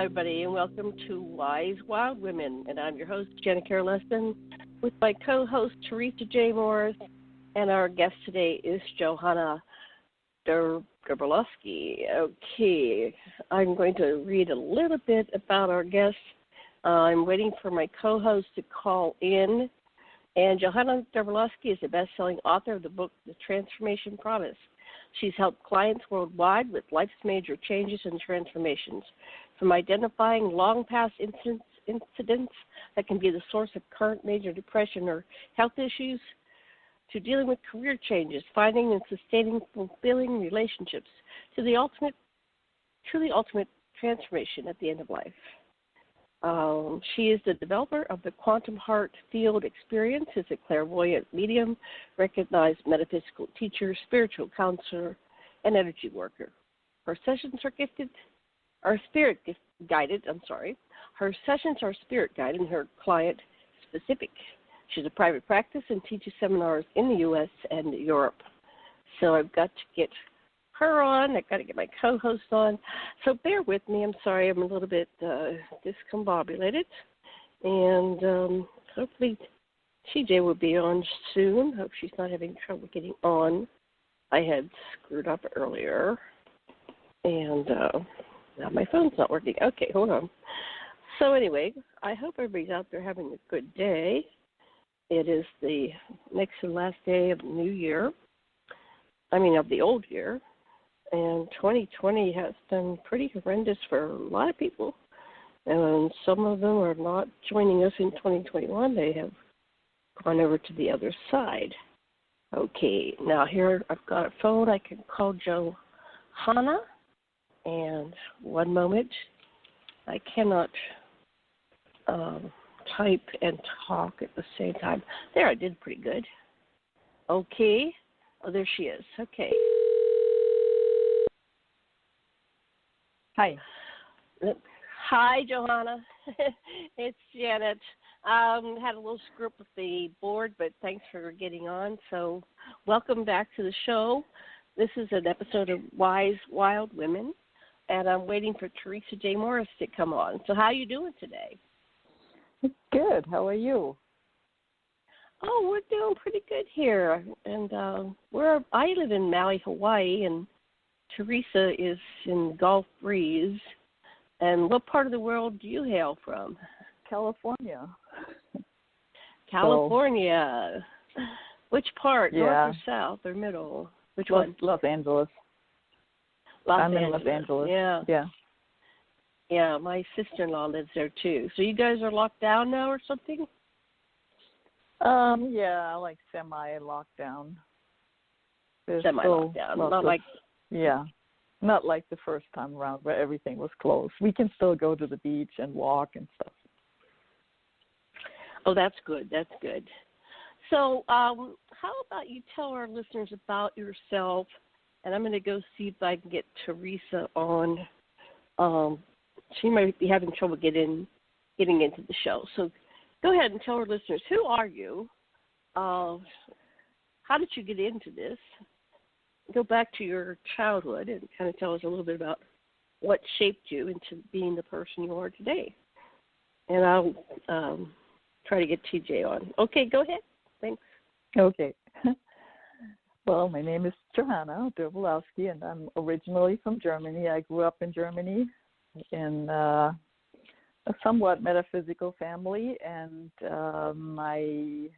everybody, and welcome to Wise Wild Women. And I'm your host, Johanna Lessin, with my co-host, Theresa J. Morris, and our guest today is Johanna Doblowsky. Okay, I'm going to read a little bit about our guest. I'm waiting for my co-host to call in. And Johanna Doblowsky is a best-selling author of the book, The Transformation Promise. She's helped clients worldwide with life's major changes and transformations, from identifying long-past incidents that can be the source of current major depression or health issues, to dealing with career changes, finding and sustaining fulfilling relationships, to the truly ultimate transformation at the end of life. She is the developer of the Quantum Heart Field Experience, is a clairvoyant medium, recognized metaphysical teacher, spiritual counselor, and energy worker. Her sessions are spirit guided. Her sessions are spirit guided and her client specific. She's a private practice and teaches seminars in the U.S. and Europe. So I've got to get her on. I've got to get my co-host on. So bear with me. I'm sorry. I'm a little bit discombobulated. And hopefully TJ will be on soon. Hope she's not having trouble getting on. I had screwed up earlier. And now my phone's not working. Okay, hold on. So anyway, I hope everybody's out there having a good day. It is the next and last day of the new year. Of the old year. And 2020 has been pretty horrendous for a lot of people. And some of them are not joining us in 2021. They have gone over to the other side. Okay, now here I've got a phone. I can call Johanna. And one moment. I cannot type and talk at the same time. There, I did pretty good. Okay. Oh, there she is. Okay. Hi. Hi, Johanna. It's Janet. Had a little screw up with the board, but thanks for getting on. So welcome back to the show. This is an episode of Wise Wild Women, and I'm waiting for Theresa J. Morris to come on. So how are you doing today? Good. How are you? Oh, we're doing pretty good here. And I live in Maui, Hawaii, and Theresa is in Gulf Breeze. And what part of the world do you hail from? California. California. Which part? Yeah. North or south or middle? Which one? Los Angeles. I'm in Los Angeles. Yeah. Yeah. Yeah, my sister-in-law lives there too. So you guys are locked down now or something? Yeah, like semi-lockdown. Semi-lockdown. Not like the first time around where everything was closed. We can still go to the beach and walk and stuff. Oh, that's good. That's good. So how about you tell our listeners about yourself, and I'm going to go see if I can get Theresa on. She might be having trouble getting into the show. So go ahead and tell our listeners, who are you? How did you get into this? Go back to your childhood and kind of tell us a little bit about what shaped you into being the person you are today. And I'll try to get TJ on. Okay, go ahead. Thanks. Okay. Well, my name is Johanna Doblowsky, and I'm originally from Germany. I grew up in Germany in a somewhat metaphysical family, and my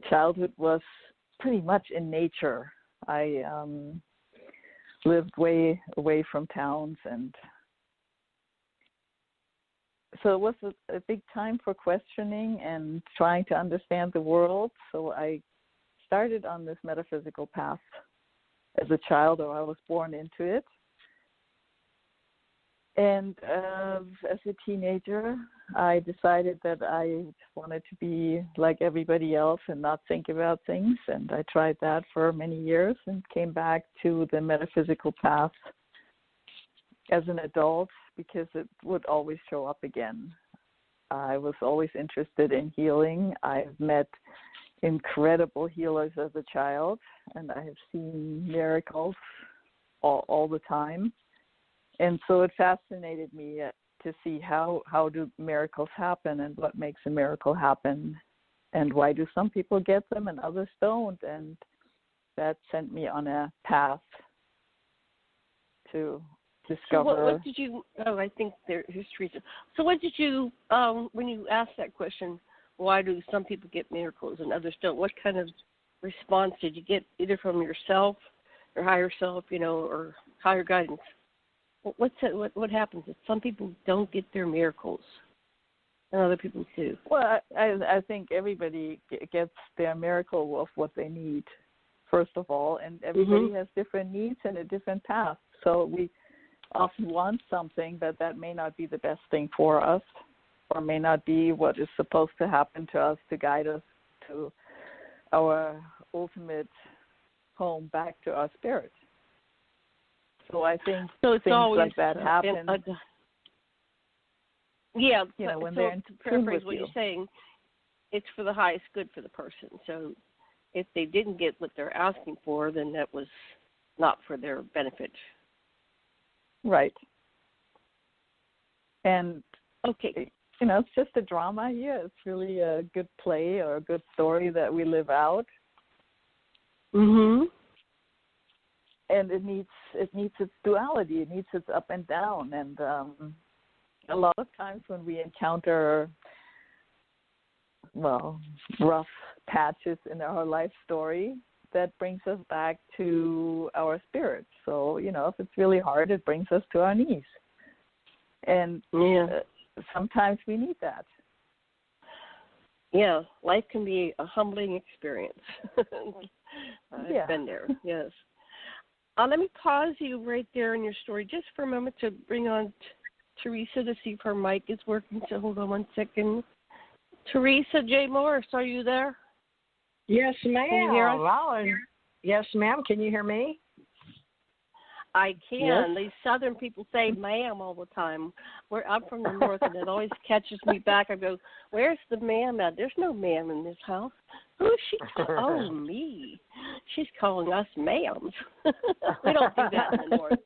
childhood was pretty much in nature. I lived way away from towns, and so it was a big time for questioning and trying to understand the world. So I started on this metaphysical path as a child, or I was born into it. And as a teenager, I decided that I wanted to be like everybody else and not think about things. And I tried that for many years and came back to the metaphysical path as an adult because it would always show up again. I was always interested in healing. I've met incredible healers as a child, and I have seen miracles all the time. And so it fascinated me to see how do miracles happen and what makes a miracle happen and why do some people get them and others don't. And that sent me on a path to discover. So what did you, I think here's Theresa. So what did you, when you asked that question, why do some people get miracles and others don't, what kind of response did you get either from yourself or higher self, or higher guidance? What happens if some people don't get their miracles and other people do? Well, I think everybody gets their miracle of what they need, first of all, and everybody has different needs and a different path. So we often want something, but that may not be the best thing for us or may not be what is supposed to happen to us to guide us to our ultimate home, back to our spirit. So I think it's things always like that happen. When they're in tune with what you. you're saying, it's for the highest good for the person. So if they didn't get what they're asking for, then that was not for their benefit. Right. And okay, it's just a drama here. It's really a good play or a good story that we live out. Mhm. And it needs its duality. It needs its up and down. And a lot of times when we encounter, rough patches in our life story, that brings us back to our spirit. So, if it's really hard, it brings us to our knees. And sometimes we need that. Yeah, life can be a humbling experience. I've been there, yes. Let me pause you right there in your story just for a moment to bring on Theresa to see if her mic is working. So hold on one second. Theresa J. Morris, are you there? Yes, ma'am. Can you hear us? Yes, ma'am. Can you hear me? I can. Yes. These southern people say ma'am all the time. I'm from the north, and it always catches me back. I go, where's the ma'am at? There's no ma'am in this house. Who is she? Oh, me. She's calling us ma'ams. We don't do that in the north.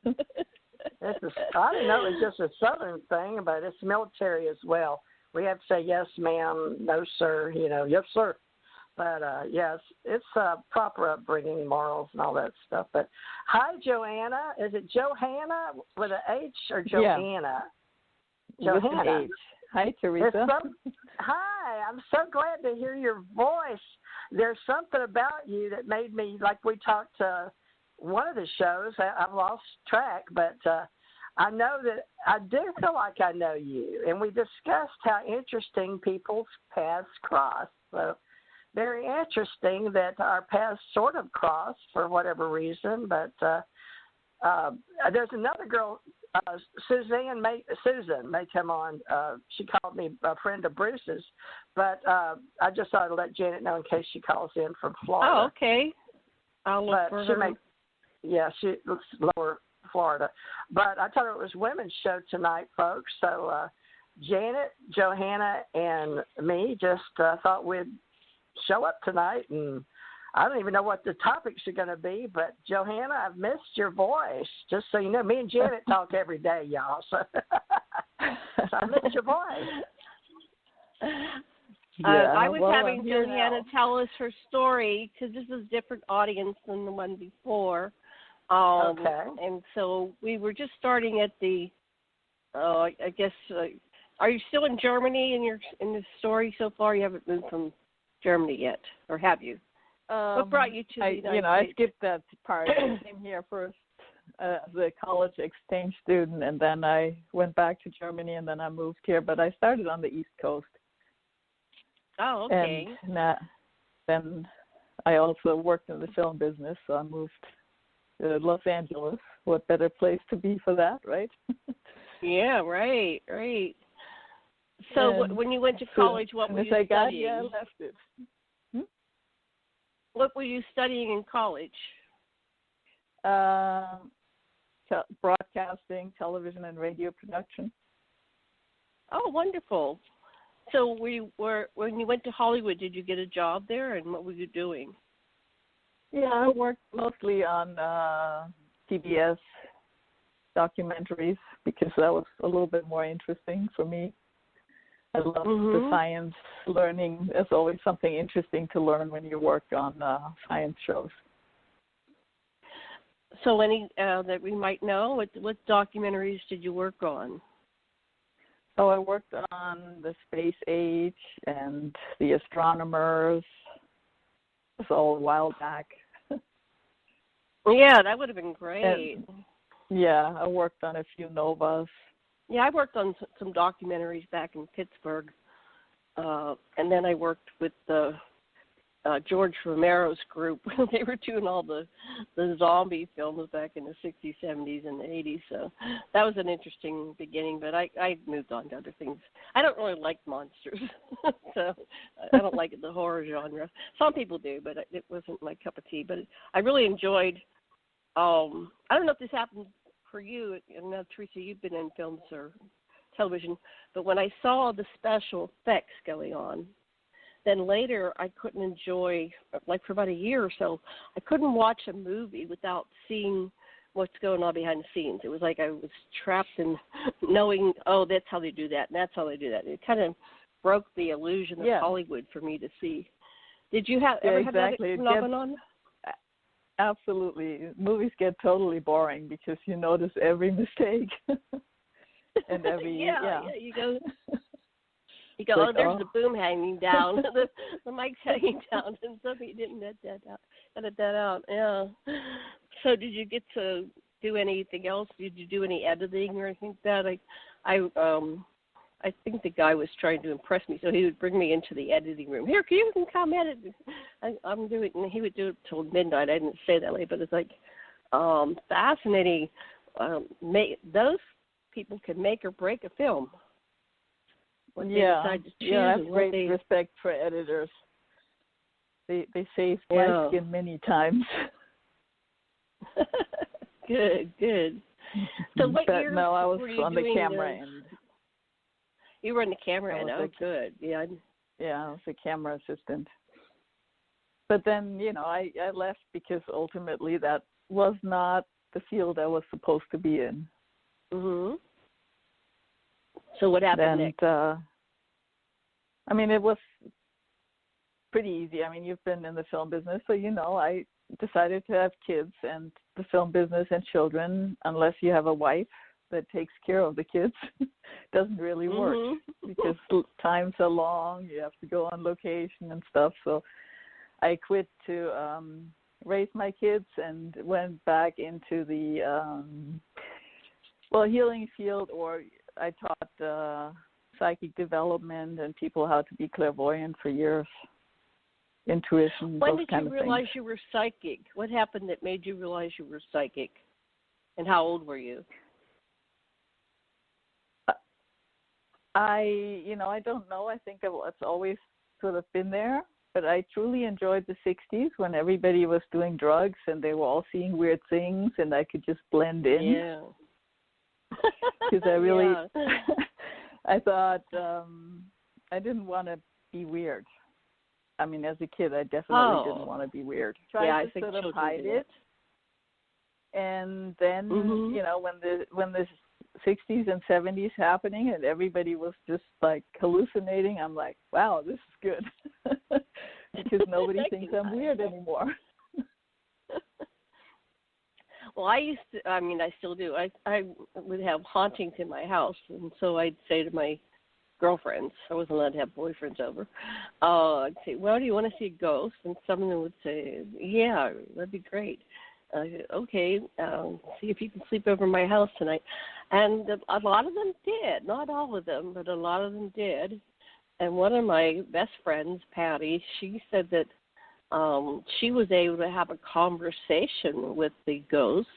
I didn't know it was just a southern thing, but it's military as well. We have to say yes, ma'am, no, sir, yes, sir. But, yes, it's proper upbringing, morals, and all that stuff. But hi, Johanna. Is it Johanna with an H or Johanna? Yeah. Johanna. With an H. Hi, Theresa. Hi. I'm so glad to hear your voice. There's something about you that made me, like we talked to one of the shows, I've lost track, but I know that I do feel like I know you. And we discussed how interesting people's paths cross. So very interesting that our paths sort of cross for whatever reason. But there's another girl, Susan may come on. She called me a friend of Bruce's. But I just thought I'd let Janet know in case she calls in from Florida. Oh, okay. I'll look for her. She looks lower Florida. But I told her it was women's show tonight, folks. So Janet, Johanna, and me just thought we'd show up tonight. And I don't even know what the topics are going to be. But, Johanna, I've missed your voice. Just so you know, me and Janet talk every day, y'all. So I missed your voice. I was having Johanna tell us her story because this is a different audience than the one before. Okay. And so we were just starting at the, I guess, are you still in Germany in the story so far? You haven't moved from Germany yet, or have you? What brought you to the United States? I skipped that part. I came here first as a college exchange student, and then I went back to Germany, and then I moved here. But I started on the East Coast. Oh, okay. And then I also worked in the film business, so I moved to Los Angeles. What better place to be for that, right? Yeah, right. So when you went to college, what were you studying? I left it. What were you studying in college? Broadcasting, television, and radio production. Oh, wonderful. So when you went to Hollywood, did you get a job there, and what were you doing? Yeah, I worked mostly on PBS documentaries because that was a little bit more interesting for me. I love the science learning. There's always something interesting to learn when you work on science shows. So any that we might know, what documentaries did you work on? Oh, I worked on the space age and the astronomers. It was all a while back. Yeah, that would have been great. Yeah, I worked on a few novas. Yeah, I worked on some documentaries back in Pittsburgh, and then I worked with George Romero's group. They were doing all the zombie films back in the 60s, 70s, and the 80s, so that was an interesting beginning, but I moved on to other things. I don't really like monsters, so I don't like the horror genre. Some people do, but it wasn't my cup of tea, but I really enjoyed, I don't know if this happened for you, and now, Theresa, you've been in films or television, but when I saw the special effects going on, then later I couldn't enjoy, like for about a year or so, I couldn't watch a movie without seeing what's going on behind the scenes. It was like I was trapped in knowing, oh, that's how they do that, and that's how they do that. It kind of broke the illusion of Hollywood for me to see. Did you ever have that phenomenon? Absolutely. Movies get totally boring because you notice every mistake and every you go. You go, like, there's the boom hanging down, the mic's hanging down, and somebody didn't edit that out. Yeah. So did you get to do anything else? Did you do any editing or anything like that? I think the guy was trying to impress me, so he would bring me into the editing room. Here, you can come edit. I'm doing, and he would do it till midnight. I didn't say that late, but it's like fascinating. Those people can make or break a film. I have great respect for editors. They saved my skin many times. Good. So what year I was were you on the camera end. You were in the camera end. Oh, good. Yeah. Yeah, I was a camera assistant. But then, I left because ultimately that was not the field I was supposed to be in. Mhm. So what happened next? It was pretty easy. You've been in the film business, so I decided to have kids, and the film business and children, unless you have a wife that takes care of the kids, doesn't really work because times are long. You have to go on location and stuff. So I quit to raise my kids and went back into the healing field, or I taught psychic development and people how to be clairvoyant for years, intuition, When those did kind you of realize things. you were psychic? What happened that made you realize you were psychic? And how old were you? I don't know. I think it's always sort of been there, but I truly enjoyed the 60s when everybody was doing drugs and they were all seeing weird things and I could just blend in. Yeah. Because I really, I thought I didn't want to be weird. As a kid, I definitely didn't want to be weird. Tried to sort of hide it. And then, when the 60s and 70s happening and everybody was just like hallucinating, I'm like, wow, this is good. Because nobody thinks I'm weird anymore. Well, I still do. I would have hauntings in my house, and so I'd say to my girlfriends, I wasn't allowed to have boyfriends over, I'd say, well, do you want to see a ghost? And some of them would say, yeah, that'd be great. Okay, see if you can sleep over my house tonight. And a lot of them did. Not all of them, but a lot of them did. And one of my best friends, Patty, she said that she was able to have a conversation with the ghost,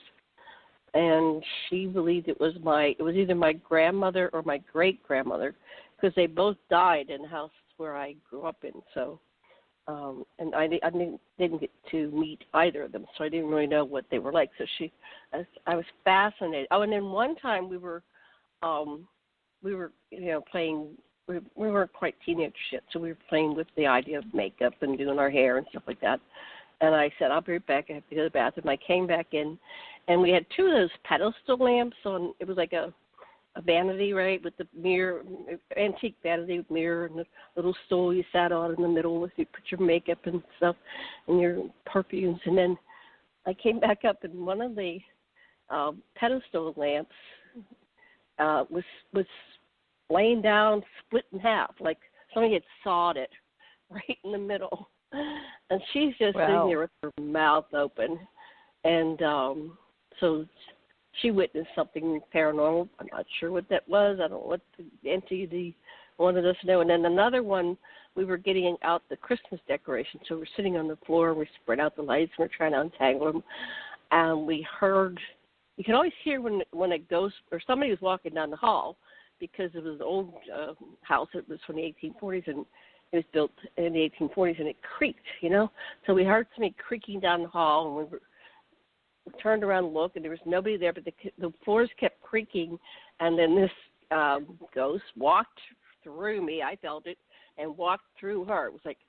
and she believed it was either my grandmother or my great-grandmother, because they both died in the house where I grew up in. So, and I didn't get to meet either of them, so I didn't really know what they were like. So I was fascinated. Oh, and then one time we were playing. We weren't quite teenagers yet, so we were playing with the idea of makeup and doing our hair and stuff like that. And I said, I'll be right back. I have to go to the bathroom. I came back in, And we had two of those pedestal lamps on. It was like a vanity, right, with the mirror, antique vanity with mirror and the little stool you sat on in the middle with you put your makeup and stuff and your perfumes. And then I came back up and one of the pedestal lamps was laying down, split in half, like somebody had sawed it right in the middle. And she's just sitting there with her mouth open. And so she witnessed something paranormal. I'm not sure what that was. I don't know what the entity wanted us to know. And then another one, we were getting out the Christmas decorations. So we're sitting on the floor, we spread out the lights, and we're trying to untangle them. And we heard, you can always hear when a ghost or somebody was walking down the hall, because it was an old house. It was from the 1840s, and it was built in the 1840s, and it creaked, you know. So we heard somebody creaking down the hall, and we turned around and looked, and there was nobody there, but the floors kept creaking, and then this ghost walked through me. I felt it, and walked through her. It was like,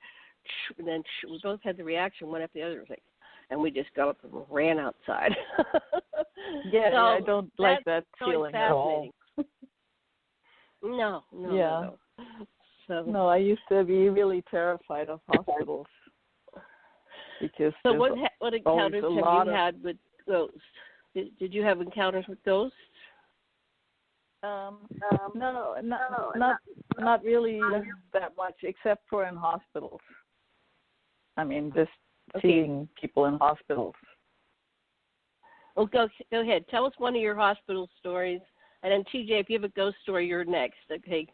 and then we both had the reaction, one after the other. It was like, and we just got up and ran outside. Yeah, so I don't like that feeling at all. No. No, I used to be really terrified of hospitals. Because so what encounters have you had with ghosts? Did you have encounters with ghosts? No, not really that much, except for in hospitals. I mean, just seeing people in hospitals. Well, go ahead. Tell us one of your hospital stories, and then TJ, if you have a ghost story, you're next. Okay.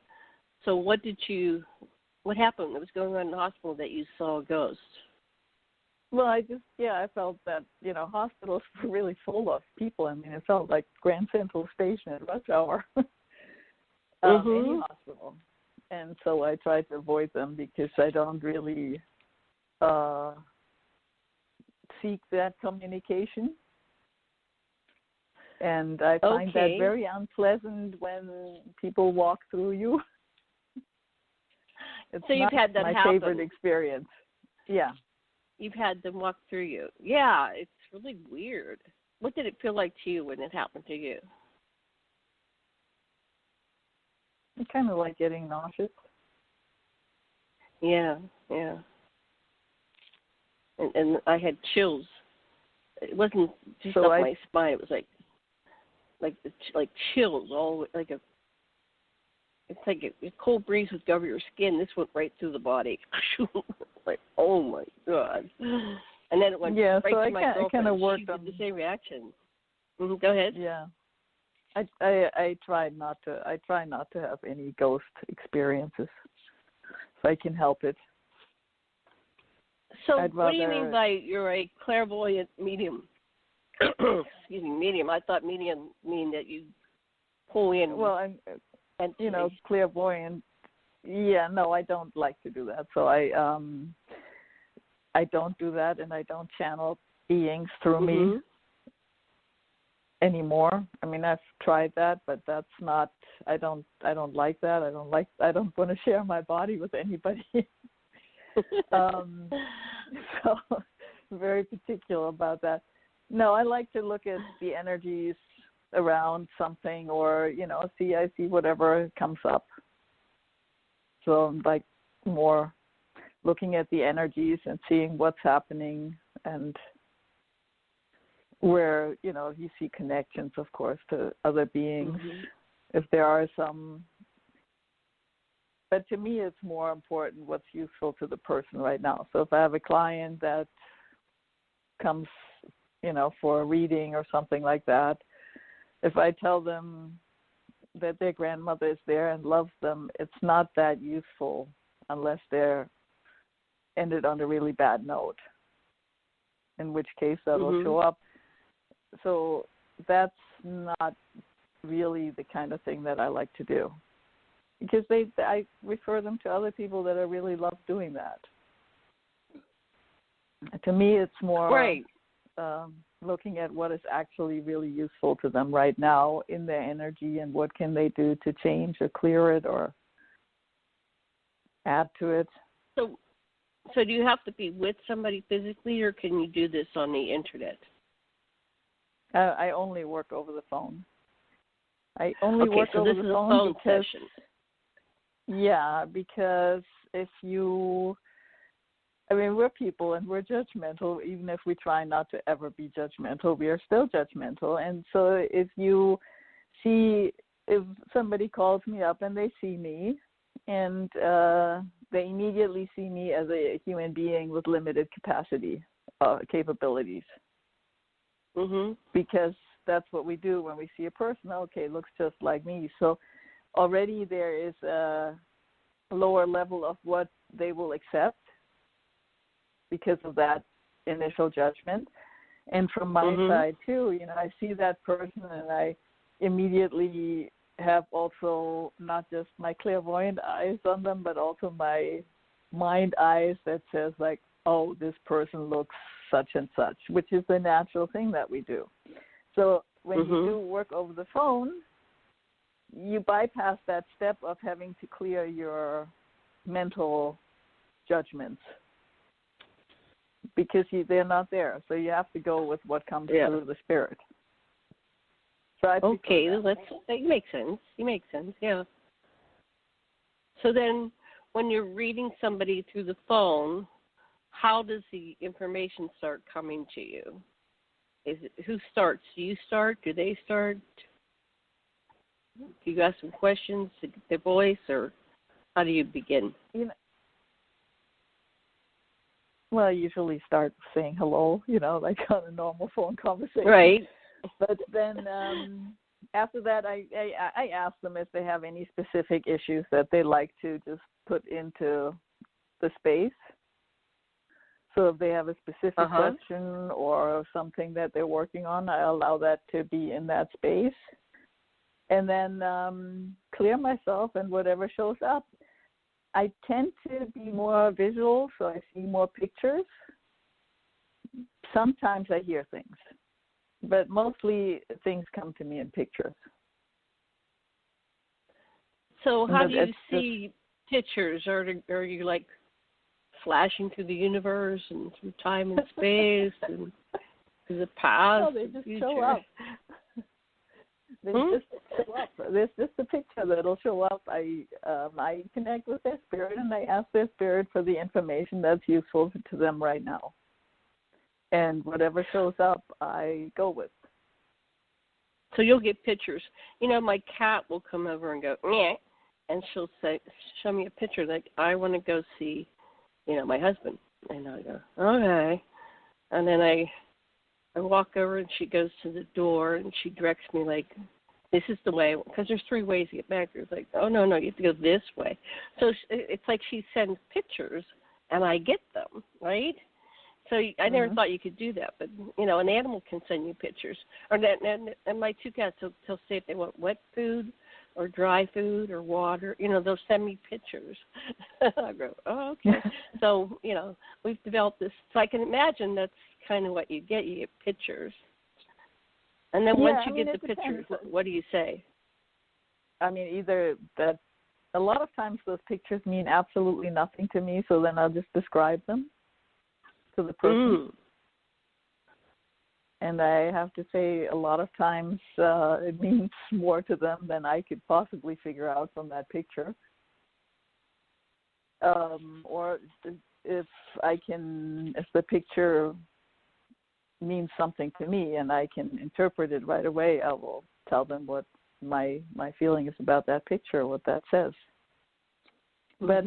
So what happened that was going on in the hospital that you saw a ghost? Well, I felt that, hospitals were really full of people. I mean, it felt like Grand Central Station at rush hour. Any hospital. And so I tried to avoid them because I don't really seek that communication. And I find that very unpleasant when people walk through you. It's so you've had that my happen. favorite experience. Yeah. You've had them walk through you. Yeah, it's really weird. What did it feel like to you when it happened to you? It's kind of like getting nauseous. Yeah. And I had chills. It wasn't just up my spine. It was like chills all it's like a cold breeze would go over your skin. This went right through the body. Like, oh my God. And then it went right to my girlfriend. Kind of worked on the same reaction. Mm-hmm. Go ahead. Yeah. I try not to have any ghost experiences if I can help it. So what do you mean by you're a clairvoyant medium? Excuse me, medium. I thought medium mean that you pull in. Well, and clairvoyant. Yeah, no, I don't like to do that. So I don't do that, and I don't channel beings through me anymore. I mean, I've tried that, but that's not. I don't like that. I don't want to share my body with anybody. So very particular about that. No, I like to look at the energies around something, or I see whatever comes up. So I'm like more looking at the energies and seeing what's happening, and where you see connections, of course, to other beings, if there are some. But to me, it's more important what's useful to the person right now. So if I have a client that comes, for a reading or something like that, if I tell them that their grandmother is there and loves them, it's not that useful unless they're ended on a really bad note, in which case that'll show up. So that's not really the kind of thing that I like to do, because I refer them to other people that I really love doing that. To me, it's more looking at what is actually really useful to them right now in their energy, and what can they do to change or clear it or add to it. So do you have to be with somebody physically, or can you do this on the internet? I only work over the phone. I only work so over this the is phone a phone because, session. yeah, because we're people and we're judgmental. Even if we try not to ever be judgmental, we are still judgmental. And so if somebody calls me up and they see me, and they immediately see me as a human being with limited capabilities. Mhm. Because that's what we do when we see a person. Okay, looks just like me. So already there is a lower level of what they will accept because of that initial judgment. And from my side too, I see that person and I immediately have also not just my clairvoyant eyes on them, but also my mind eyes that says like, oh, this person looks such and such, which is the natural thing that we do. So when you do work over the phone, you bypass that step of having to clear your mental judgments because they're not there. So you have to go with what comes through the spirit. So that makes sense. It makes sense, yeah. So then when you're reading somebody through the phone, how does the information start coming to you? Who starts? Do you start? Do they start? Do you ask them questions to get their voice, or how do you begin? Well, I usually start saying hello, like on a normal phone conversation. Right. But then after that, I ask them if they have any specific issues that they like to just put into the space. So if they have a specific question or something that they're working on, I allow that to be in that space. And then clear myself and whatever shows up. I tend to be more visual, so I see more pictures. Sometimes I hear things, but mostly things come to me in pictures. So how do you see pictures? Are you like flashing through the universe and through time and space and through the past? No, they just show up. They just show up. There's just a picture that'll show up. I connect with their spirit and I ask their spirit for the information that's useful to them right now. And whatever shows up, I go with. So you'll get pictures. My cat will come over and go, meh, and she'll show me a picture like, I want to go see, my husband. And I go, okay. And then I walk over and she goes to the door and she directs me like, this is the way, because there's 3 ways to get back there. It's like, oh, no, you have to go this way. So it's like she sends pictures and I get them, right? So I never thought you could do that, but, an animal can send you pictures. And my 2 cats, they'll say if they want wet food or dry food or water, they'll send me pictures. I go, oh, okay. So, we've developed this. So I can imagine that's kind of what you get. You get pictures. And then once you get the pictures, what do you say? Either that a lot of times those pictures mean absolutely nothing to me, so then I'll just describe them to the person. And I have to say a lot of times it means more to them than I could possibly figure out from that picture. Or if the picture means something to me and I can interpret it right away, I will tell them what my feeling is about that picture, what that says. But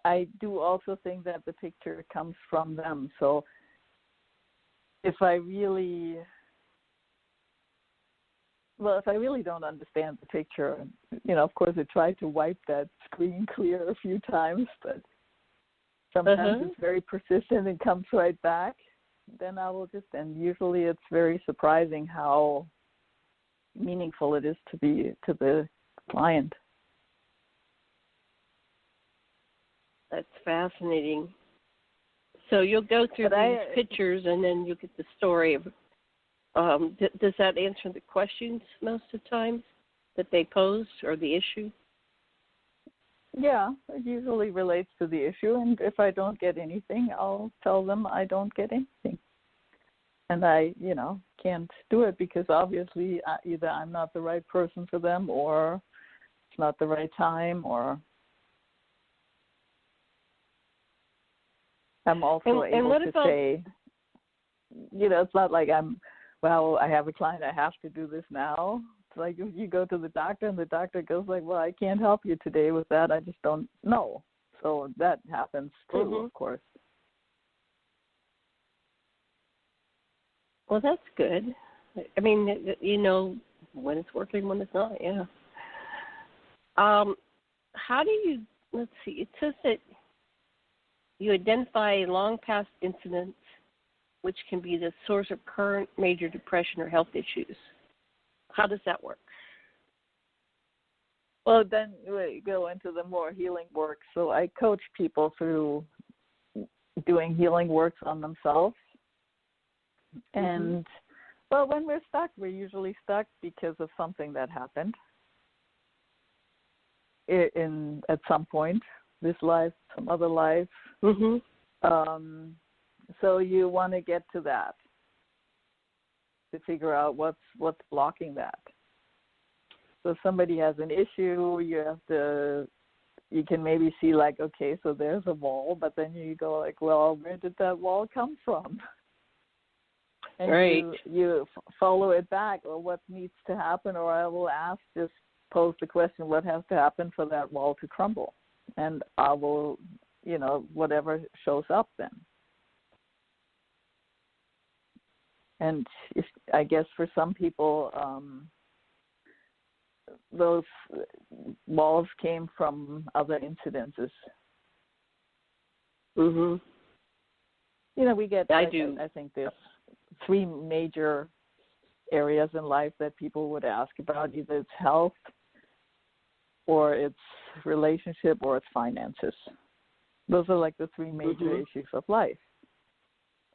I do also think that the picture comes from them. So if I really don't understand the picture, of course I try to wipe that screen clear a few times, but sometimes it's very persistent and comes right back. Then I will and usually it's very surprising how meaningful it is to the client. That's fascinating. So you'll go through these pictures and then you get the story of, does that answer the questions most of the time that they pose or the issue? Yeah, it usually relates to the issue, and if I don't get anything, I'll tell them I don't get anything. And I, can't do it because obviously either I'm not the right person for them or it's not the right time, or I'm also able to say, it's not like I have a client, I have to do this now. It's like if you go to the doctor and the doctor goes like, well, I can't help you today with that. I just don't know. So that happens too, of course. Well, that's good. I mean, when it's working, when it's not, yeah. How do you, let's see, it says that you identify long past incidents which can be the source of current major depression or health issues. How does that work? Well, then we go into the more healing work. So I coach people through doing healing works on themselves. And, well, when we're stuck, we're usually stuck because of something that happened at some point, this life, some other life. So you want to get to that to figure out what's blocking that. So if somebody has an issue, you can maybe see like, okay, so there's a wall, but then you go like, well, where did that wall come from? And right. you follow it back, or what needs to happen, or I will just pose the question, what has to happen for that wall to crumble? And I will, whatever shows up then. And I guess for some people, those walls came from other incidences. We get, I think there's 3 major areas in life that people would ask about. Either it's health, or it's relationship, or it's finances. Those are like the 3 major issues of life.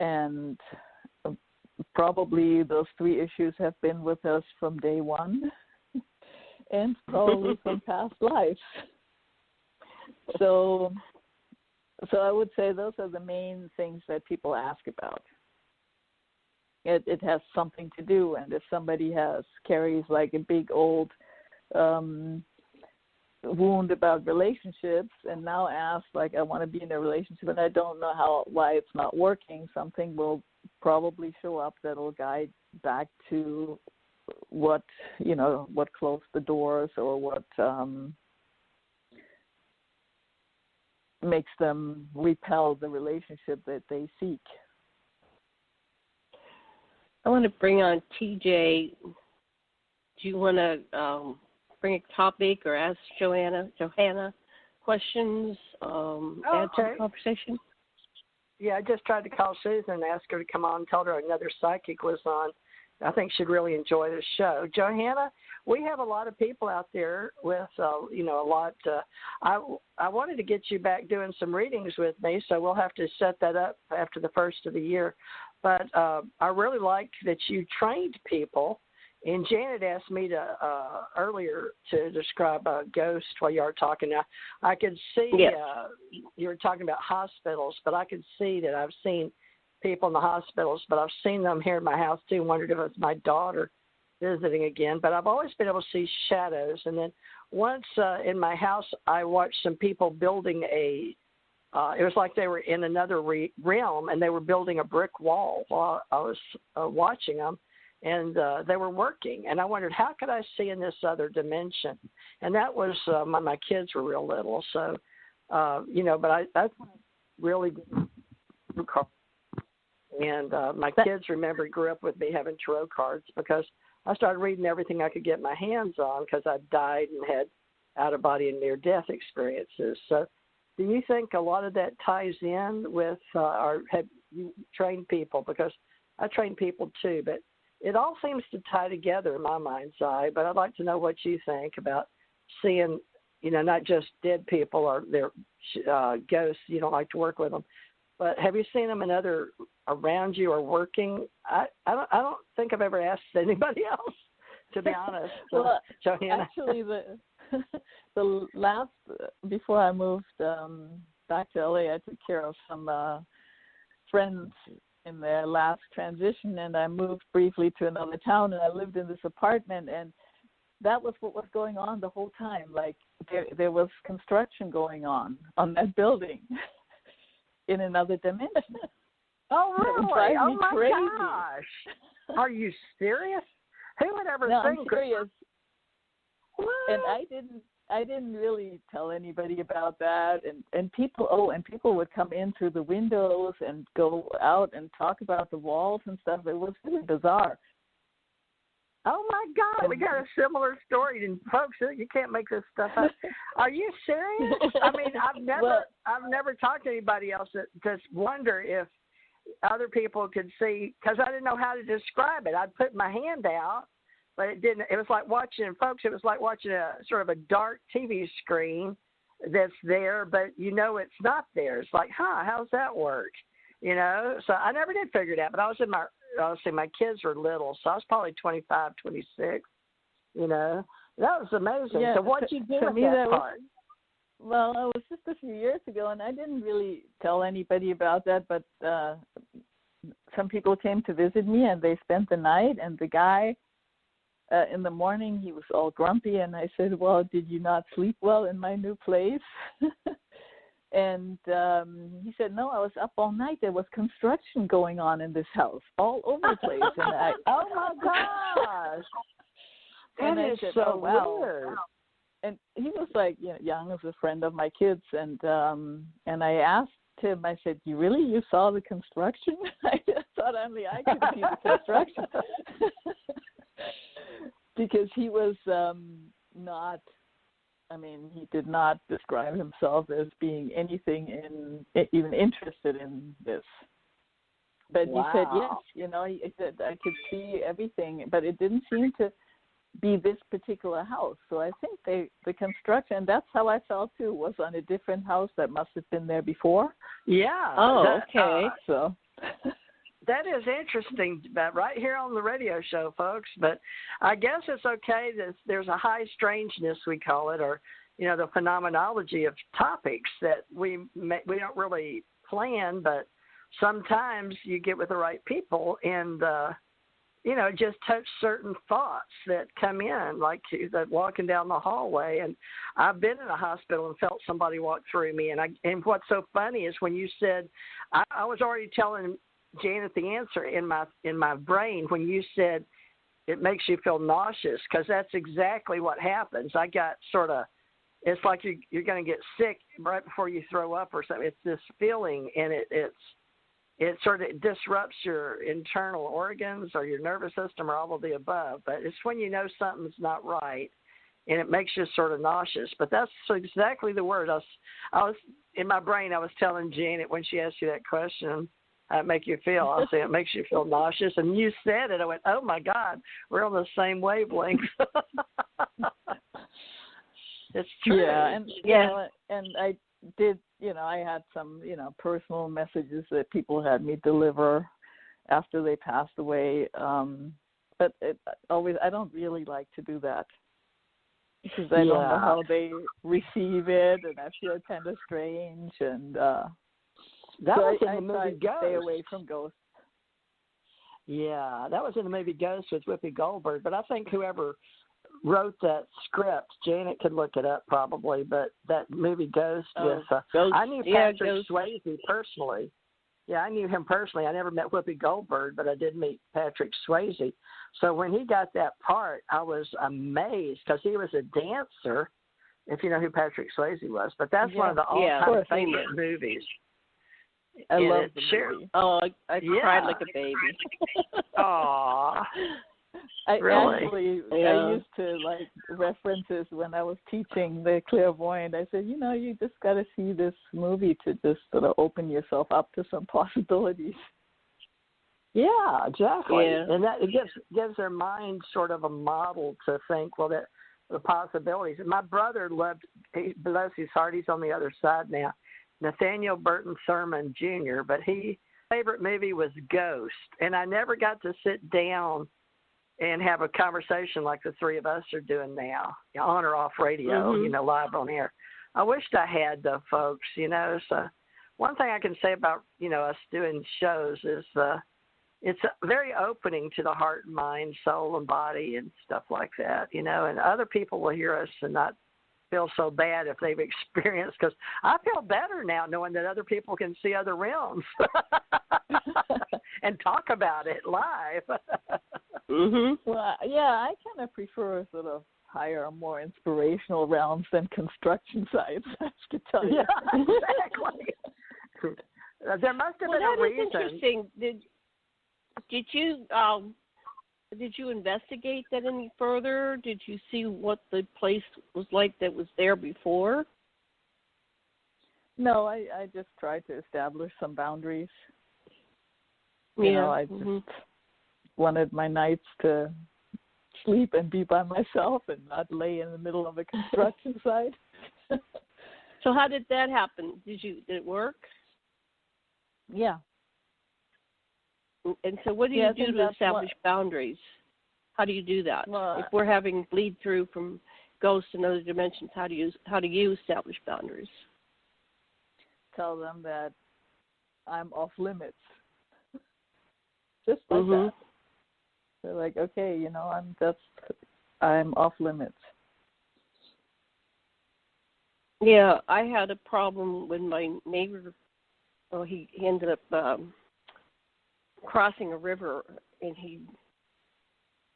And probably those 3 issues have been with us from day one and probably from past lives. So I would say those are the main things that people ask about. It has something to do, and if somebody carries like a big old wound about relationships and now asks like, I want to be in a relationship and I don't know why it's not working, something will probably show up that'll guide back to what closed the doors, or what makes them repel the relationship that they seek. I want to bring on TJ. Do you want to bring a topic or ask Johanna questions, add to the conversation? Yeah, I just tried to call Susan and ask her to come on, told her another psychic was on. I think she'd really enjoy the show. Johanna, we have a lot of people out there with, a lot. I wanted to get you back doing some readings with me, so we'll have to set that up after the first of the year. But I really liked that you trained people. And Janet asked me to earlier to describe a ghost while you were talking. Now, I could see you were talking about hospitals, but I could see that I've seen people in the hospitals, but I've seen them here in my house too. Wondered if it was my daughter visiting again. But I've always been able to see shadows. And then once in my house, I watched some people building it was like they were in another realm, and they were building a brick wall while I was watching them. And they were working, and I wondered, how could I see in this other dimension? And that was my kids were real little, so but that's really good. And my kids grew up with me having tarot cards, because I started reading everything I could get my hands on, because I died and had out of body and near death experiences. So, do you think a lot of that ties in with, or have you trained people? Because I train people too, but it all seems to tie together in my mind's eye. But I'd like to know what you think about seeing, not just dead people or their ghosts. You don't like to work with them, but have you seen them in other around you or working? I don't think I've ever asked anybody else, to be honest. Well, Johanna. Actually, the last before I moved back to LA, I took care of some friends in the last transition, and I moved briefly to another town, and I lived in this apartment, and that was what was going on the whole time. Like there was construction going on that building in another dimension. Oh, really? Oh, my crazy. gosh. Are you serious? Who would ever No, think? I'm serious. What? And I didn't really tell anybody about that, and people would come in through the windows and go out and talk about the walls and stuff. It was really bizarre. Oh my God, we got a similar story, and folks, you can't make this stuff up. Are you serious? I mean, I've never talked to anybody else that just wonder if other people could see, because I didn't know how to describe it. I'd put my hand out, but it didn't. It was like watching, folks, it was like watching a sort of a dark TV screen that's there, but you know it's not there. It's like, how's that work? You know, so I never did figure it out, but I was in my kids were little, so I was probably 25, 26, you know. That was amazing. Yeah, so what did you do with that part? Well, it was just a few years ago, and I didn't really tell anybody about that, but some people came to visit me, and they spent the night, and the guy, in the morning, he was all grumpy, and I said, well, did you not sleep well in my new place? And he said, no, I was up all night. There was construction going on in this house all over the place. And oh, my gosh. And that I is said, so oh, wow. weird. And he was like, young as a friend of my kids. And I asked him, I said, you saw the construction? I just thought only I could see the construction. Because he was he did not describe himself as being anything even interested in this. But wow. He said yes, he said I could see everything, but it didn't seem to be this particular house. So I think the construction, that's how I felt too, was on a different house that must have been there before. Yeah. Oh, okay. So that is interesting, but right here on the radio show, folks. But I guess it's okay that there's a high strangeness, we call it, or the phenomenology of topics that we don't really plan, but sometimes you get with the right people and just touch certain thoughts that come in, like that walking down the hallway. And I've been in a hospital and felt somebody walk through me. And what's so funny is when you said, I was already telling Janet the answer in my brain when you said it makes you feel nauseous, because that's exactly what happens. I got sort of, it's like you're going to get sick right before you throw up or something. It's this feeling, and it sort of disrupts your internal organs or your nervous system or all of the above. But it's when you know something's not right, and it makes you sort of nauseous. But that's exactly the word. I was in my brain, I was telling Janet when she asked you that question, how it make you feel? I said, it makes you feel nauseous. And you said it. I went, oh, my God, we're on the same wavelength. It's true. Yeah, and I did, I had some, personal messages that people had me deliver after they passed away. But I don't really like to do that because I don't know how they receive it, and I feel kind of strange. And that was in the movie movie Ghost. Stay away from ghosts. Yeah, that was in the movie Ghost with Whoopi Goldberg. But I think whoever wrote that script, Janet could look it up probably, but that movie Ghost with Ghost. I knew Patrick Ghost. Swayze personally. Yeah, I knew him personally. I never met Whoopi Goldberg, but I did meet Patrick Swayze. So when he got that part, I was amazed because he was a dancer, if you know who Patrick Swayze was. But that's one of the all-time favorite movies. I love the movie. Oh, I cried like a baby. Aw. I really? used to references when I was teaching the clairvoyant. I said, you just got to see this movie to just sort of open yourself up to some possibilities. Yeah, exactly. Yeah. And that it gives their mind sort of a model to think, well, that the possibilities. And my brother bless his heart, he's on the other side now, Nathaniel Burton Thurman Jr., but his favorite movie was Ghost. And I never got to sit down and have a conversation like the three of us are doing now, on or off radio, live on air. I wished I had, though, folks, So one thing I can say about, us doing shows is it's very opening to the heart and mind, soul and body and stuff like that, and other people will hear us and not feel so bad if they've experienced, because I feel better now knowing that other people can see other realms and talk about it live. Well, yeah, I kind of prefer sort of higher, more inspirational realms than construction sites, I have to tell you. Yeah, exactly. There must have been a reason. That is interesting. Did you investigate that any further? Did you see what the place was like that was there before? No, I just tried to establish some boundaries. Yeah. I just wanted my nights to sleep and be by myself and not lay in the middle of a construction site. So how did that happen? Did it work? Yeah. And so what do you do to establish boundaries? How do you do that? Well, if we're having bleed through from ghosts and other dimensions, how do you establish boundaries? Tell them that I'm off limits. Just like that. They're like, okay, I'm off limits. Yeah, I had a problem when my neighbor. Well, he ended up crossing a river, and he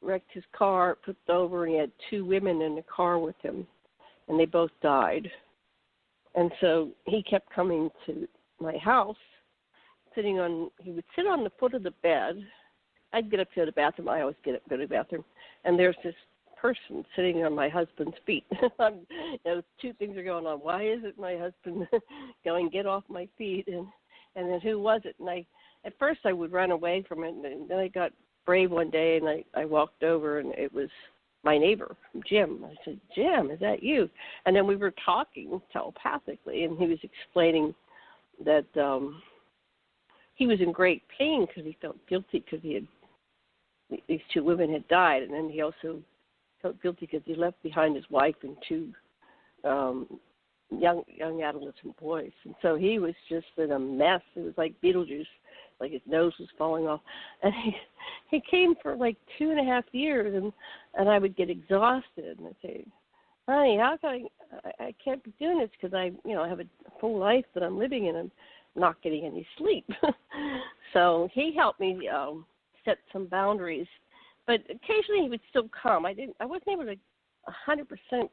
wrecked his car, flipped over, and he had 2 women in the car with him, and they both died. And so he kept coming to my house, he would sit on the foot of the bed. I'd get up to the bathroom. I always get up to the bathroom. And there's this person sitting on my husband's feet. 2 things are going on. Why isn't my husband going, get off my feet? And then who was it? And at first I would run away from it. And then I got brave one day, and I walked over, and it was my neighbor, Jim. I said, Jim, is that you? And then we were talking telepathically, and he was explaining that he was in great pain because he felt guilty because these 2 women had died, and then he also felt guilty because he left behind his wife and 2 young adolescent boys, and so he was just in a mess. It was like Beetlejuice, like his nose was falling off, and he came for like 2.5 years, and I would get exhausted, and I'd say, honey, how can I can't be doing this because I have a full life that I'm living in, and not getting any sleep. So he helped me set some boundaries, but occasionally he would still come. I wasn't able to 100%,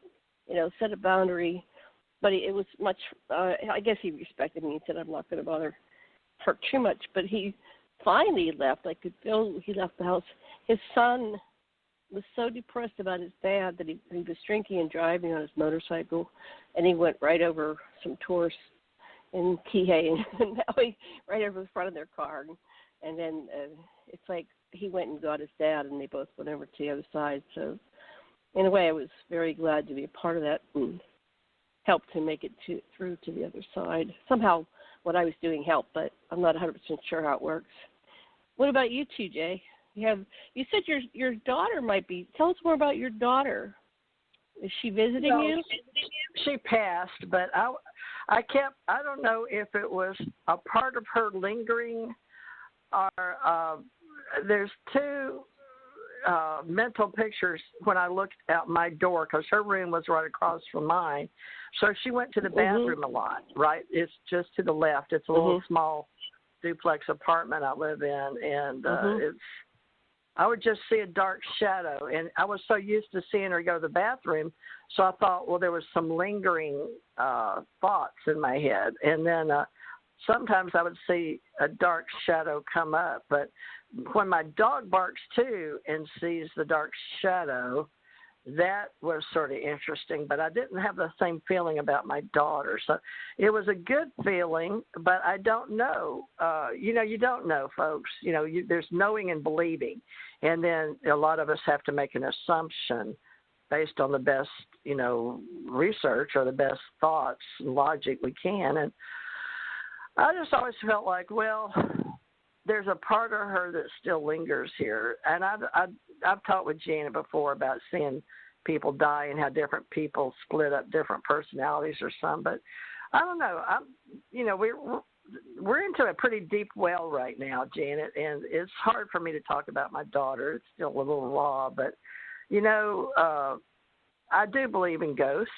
set a boundary, but it was much. I guess he respected me and said I'm not going to bother her too much. But he finally left. I could feel he left the house. His son was so depressed about his dad that he was drinking and driving on his motorcycle, and he went right over some tourists in Kihei, and now he right over the front of their car, and then it's like he went and got his dad, and they both went over to the other side. So in a way, I was very glad to be a part of that and helped him make it through to the other side. Somehow what I was doing helped, but I'm not 100% sure how it works. What about you two, Jay? You said your daughter might be. Tell us more about your daughter. Is she visiting you? She passed, but I don't know if it was a part of her lingering or there's 2 mental pictures when I looked out my door, because her room was right across from mine. So she went to the bathroom a lot, right? It's just to the left. It's a little small duplex apartment I live in, and I would just see a dark shadow, and I was so used to seeing her go to the bathroom, so I thought, well, there was some lingering thoughts in my head. And then sometimes I would see a dark shadow come up, but when my dog barks too and sees the dark shadow, that was sort of interesting, but I didn't have the same feeling about my daughter. So it was a good feeling, but I don't know. You don't know, folks. There's knowing and believing. And then a lot of us have to make an assumption based on the best, research or the best thoughts and logic we can. And I just always felt like, well, there's a part of her that still lingers here. And I've talked with Jana before about seeing people die and how different people split up different personalities or some. But I don't know. we're into a pretty deep well right now, Janet, and it's hard for me to talk about my daughter. It's still a little raw, but, I do believe in ghosts,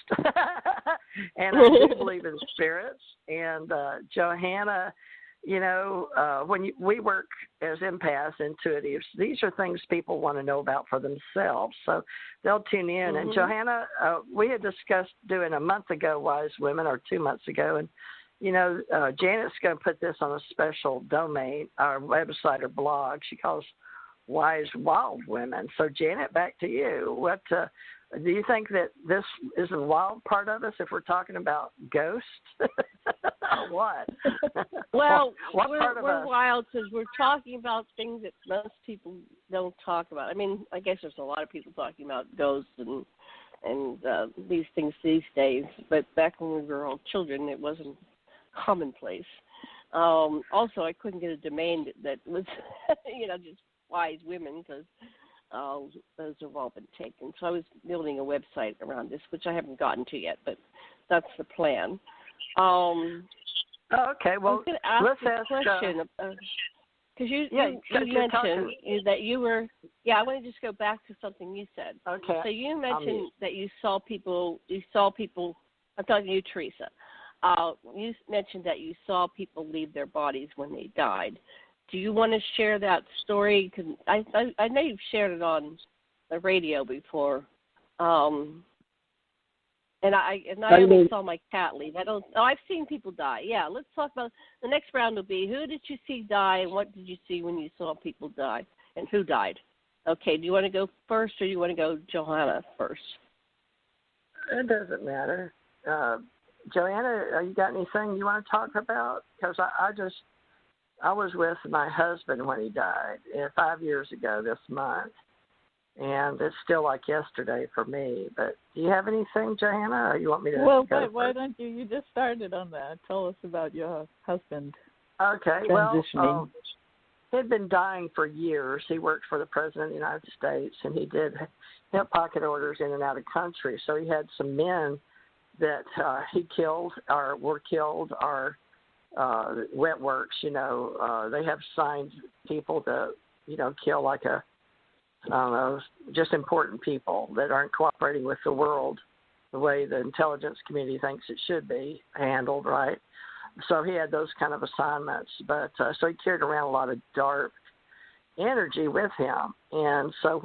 and I do believe in spirits. And Johanna, when we work as empaths, intuitives, these are things people want to know about for themselves. So they'll tune in. Mm-hmm. And Johanna, we had discussed doing a month ago Wise Women, or 2 months ago, and Janet's going to put this on a special domain, our website or blog. She calls Wise Wild Women. So Janet, back to you. What do you think that this is a wild part of us if we're talking about ghosts? What? Well, we're wild because we're talking about things that most people don't talk about. I mean, I guess there's a lot of people talking about ghosts and these things these days, but back when we were all children, it wasn't commonplace. Also, I couldn't get a domain that was, just Wise Women, because those have all been taken. So I was building a website around this, which I haven't gotten to yet, but that's the plan. Okay, well, let's ask a question. Because you mentioned that you were, I want to just go back to something you said. Okay. So you mentioned that you saw people, I'm talking to you, Theresa. You mentioned that you saw people leave their bodies when they died. Do you want to share that story? Because I know you've shared it on the radio before. And I only saw my cat leave. I've seen people die. Yeah, let's talk about the next round. Will be who did you see die, and what did you see when you saw people die, and who died? Okay, do you want to go first, or do you want to go Johanna first? It doesn't matter. Johanna, you got anything you want to talk about? Because I was with my husband when he died 5 years ago this month, and it's still like yesterday for me. But do you have anything, Johanna, or you want me to go first? Why don't you just started on that. Tell us about your husband. Okay, transitioning. He'd been dying for years. He worked for the President of the United States, and he did hip pocket orders in and out of country. So he had some men that he killed or were killed, or wet works, they have signed people to, kill like just important people that aren't cooperating with the world the way the intelligence community thinks it should be handled, right? So he had those kind of assignments, but so he carried around a lot of dark energy with him. And so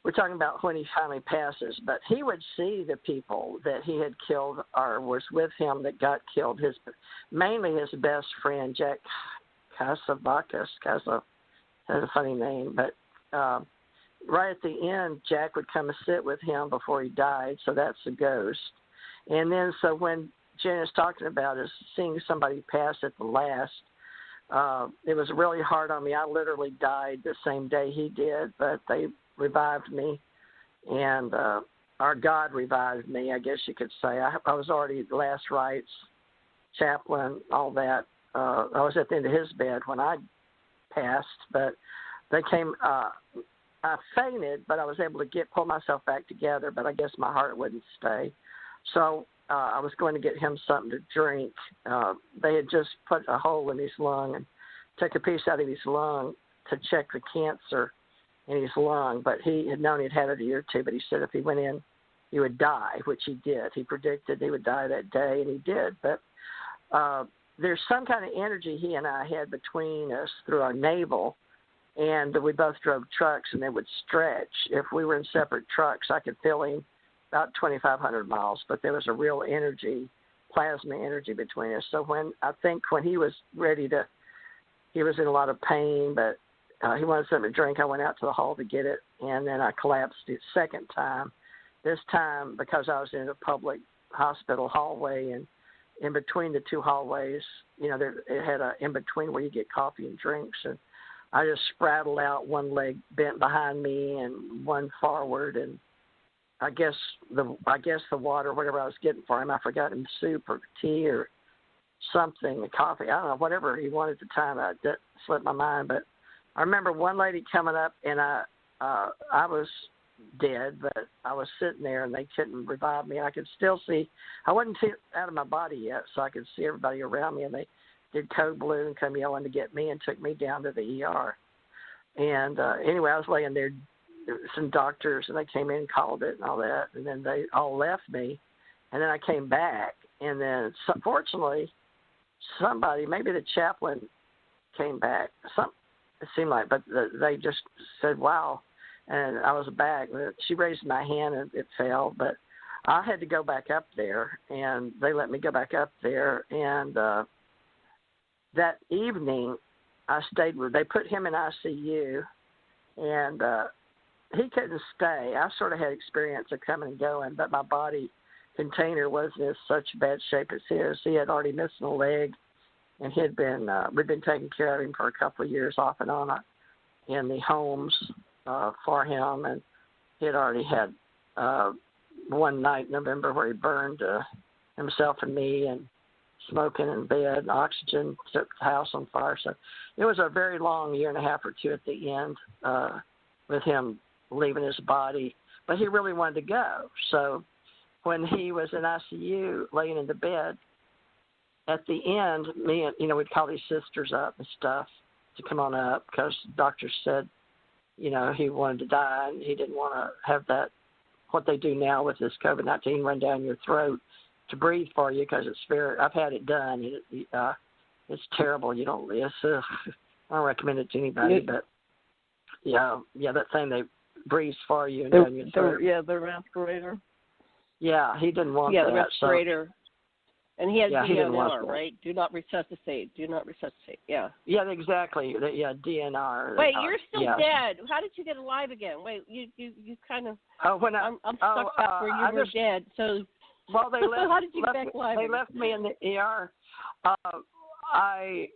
we're talking about when he finally passes, but he would see the people that he had killed or was with him that got killed. Mainly his best friend, Jack Casavakis. Has a funny name, but right at the end, Jack would come and sit with him before he died. So that's a ghost. And then, so when Jenna's talking about is seeing somebody pass at the last, it was really hard on me. I literally died the same day he did, but they revived me, and our God revived me, I guess you could say. I was already last rites, chaplain, all that. I was at the end of his bed when I passed, but they came. I fainted, but I was able to pull myself back together, but I guess my heart wouldn't stay. So I was going to get him something to drink. They had just put a hole in his lung and took a piece out of his lung to check the cancer in his lung, but he had known he'd had it a year or two, but he said if he went in, he would die, which he did. He predicted he would die that day, and he did. But there's some kind of energy he and I had between us through our navel, and we both drove trucks, and they would stretch. If we were in separate trucks, I could feel him about 2,500 miles, but there was a real energy, plasma energy between us. So when he was ready to, he was in a lot of pain, but he wanted something to drink. I went out to the hall to get it, and then I collapsed the second time. This time, because I was in a public hospital hallway, and in between the two hallways, it had a in between where you get coffee and drinks, and I just spraddled out, one leg bent behind me and one forward, and I guess the water, whatever I was getting for him, I forgot him soup or tea or something, coffee, I don't know, whatever he wanted at the time. That slipped my mind, but I remember one lady coming up, and I was dead, but I was sitting there and they couldn't revive me. I could still see. I wasn't out of my body yet, so I could see everybody around me, and they did code blue and come yelling to get me and took me down to the ER. And anyway, I was laying there. Some doctors, and they came in and called it and all that, and then they all left me, and then I came back, and then fortunately somebody, maybe the chaplain, came back. It seemed like, but they just said, wow, and I was back. She raised my hand and it fell, but I had to go back up there, and they let me go back up there, and that evening I stayed with, they put him in ICU, and he couldn't stay. I sort of had experience of coming and going, but my body container wasn't in such bad shape as his. He had already missed a leg, and we'd been taking care of him for a couple of years off and on in the homes for him, and he had already had one night in November where he burned himself and me, and smoking in bed, and oxygen took the house on fire. So it was a very long year and a half or two at the end with him leaving his body, but he really wanted to go. So when he was in ICU laying in the bed, at the end, me and, we'd call these sisters up and stuff to come on up, because doctors said, he wanted to die, and he didn't want to have that, what they do now with this COVID-19, run down your throat to breathe for you, because I've had it done. It's terrible. I don't recommend it to anybody, but yeah, that thing they breathe for you and down your throat. The respirator. Yeah, he didn't want that. The respirator. And he has DNR, that. right? Do not resuscitate. Yeah. Yeah, exactly. Yeah, DNR. Wait, you're still dead. How did you get alive again? Wait, you kind of. I'm stuck back where you were dead. So. Well, they left. How did you get back alive? They left me in the ER. I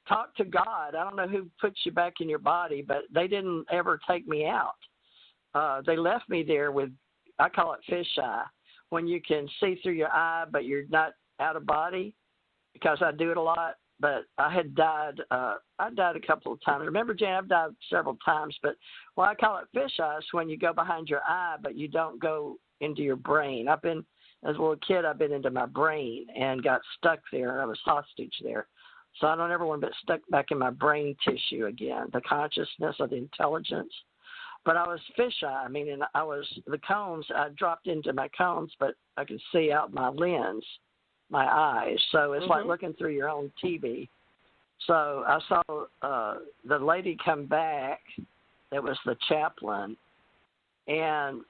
talked to God. I don't know who puts you back in your body, but they didn't ever take me out. They left me there with, I call it fisheye, when you can see through your eye, but you're not out of body, because I do it a lot. But I had died. I died a couple of times. Remember, Jan, I've died several times. But I call it fisheye is when you go behind your eye, but you don't go into your brain. As a little kid, I've been into my brain and got stuck there. I was hostage there. So I don't ever want to get stuck back in my brain tissue again, the consciousness or the intelligence. But I was fisheye, meaning the cones, I dropped into my cones, but I could see out my lens, my eyes. So it's like looking through your own TV. So I saw the lady come back that was the chaplain, and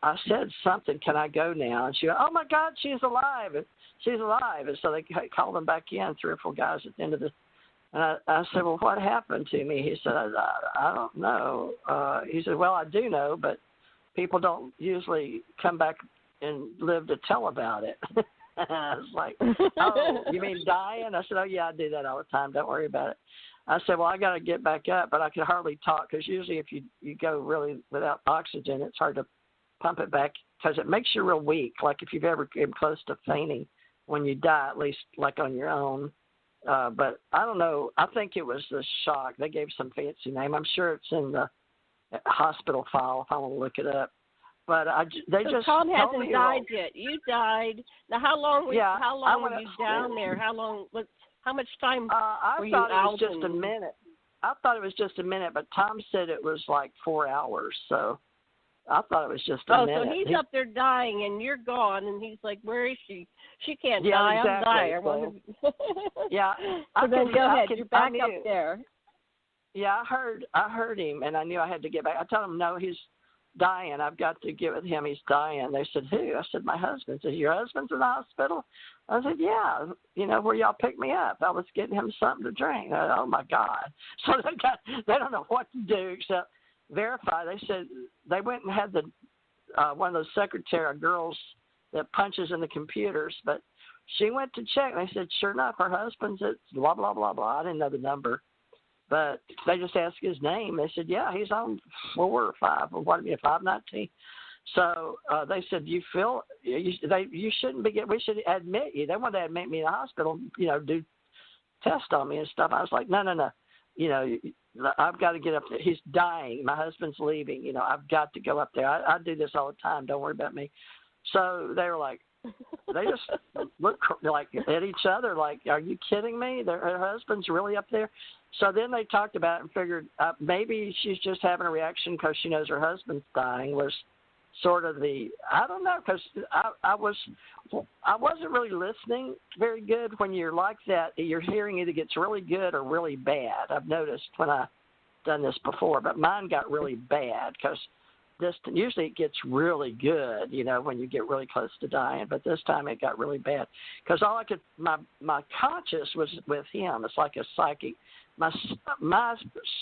I said something, can I go now? And she went, oh, my God, she's alive. She's alive. And so they called them back in, 3 or 4 guys at the end of the. And I said, well, what happened to me? He said, I don't know. He said, well, I do know, but people don't usually come back and live to tell about it. I was like, oh, you mean dying? I said, oh, yeah, I do that all the time. Don't worry about it. I said, well, I got to get back up, but I could hardly talk, because usually if you go really without oxygen, it's hard to pump it back, because it makes you real weak, like if you've ever came close to fainting when you die, at least like on your own. But I don't know. I think it was the shock. They gave some fancy name. I'm sure it's in the hospital file if I want to look it up. But they just Tom told hasn't me, died yet. You died. Now, how long were you down there? How much time were you out? I thought it was just a minute. I thought it was just a minute, but Tom said it was like 4 hours. So I thought it was just a minute. Oh, so he's up there dying, and you're gone, and he's like, where is she? She can't die. Exactly. I'm dying. Yeah. So then go ahead. You're back up there. Yeah, I heard him, and I knew I had to get back. I told him, no, he's dying. I've got to get with him. He's dying. They said, who? I said, my husband. They said, your husband's in the hospital? I said, yeah, where y'all picked me up. I was getting him something to drink. Oh, my God. So they don't know what to do except verify. They said they went and had one of those secretary girls that punches in the computers, but she went to check, and they said, sure enough, her husband's at blah, blah, blah, blah. I didn't know the number, but they just asked his name. They said, yeah, he's on 4 or 5, or what, 519. So they said, you shouldn't be we should admit you. They wanted to admit me in the hospital, do tests on me and stuff. I was like, no. I've got to get up there. He's dying. My husband's leaving. I've got to go up there. I do this all the time. Don't worry about me. So they were like, they just look like at each other like, are you kidding me? Her husband's really up there. So then they talked about it and figured maybe she's just having a reaction because she knows her husband's dying, was sort of I don't know, because I wasn't really listening very good. When you're like that, your hearing either gets really good or really bad. I've noticed when I've done this before, but mine got really bad because usually it gets really good, when you get really close to dying, but this time it got really bad because all I could, my conscious was with him. It's like a psychic, my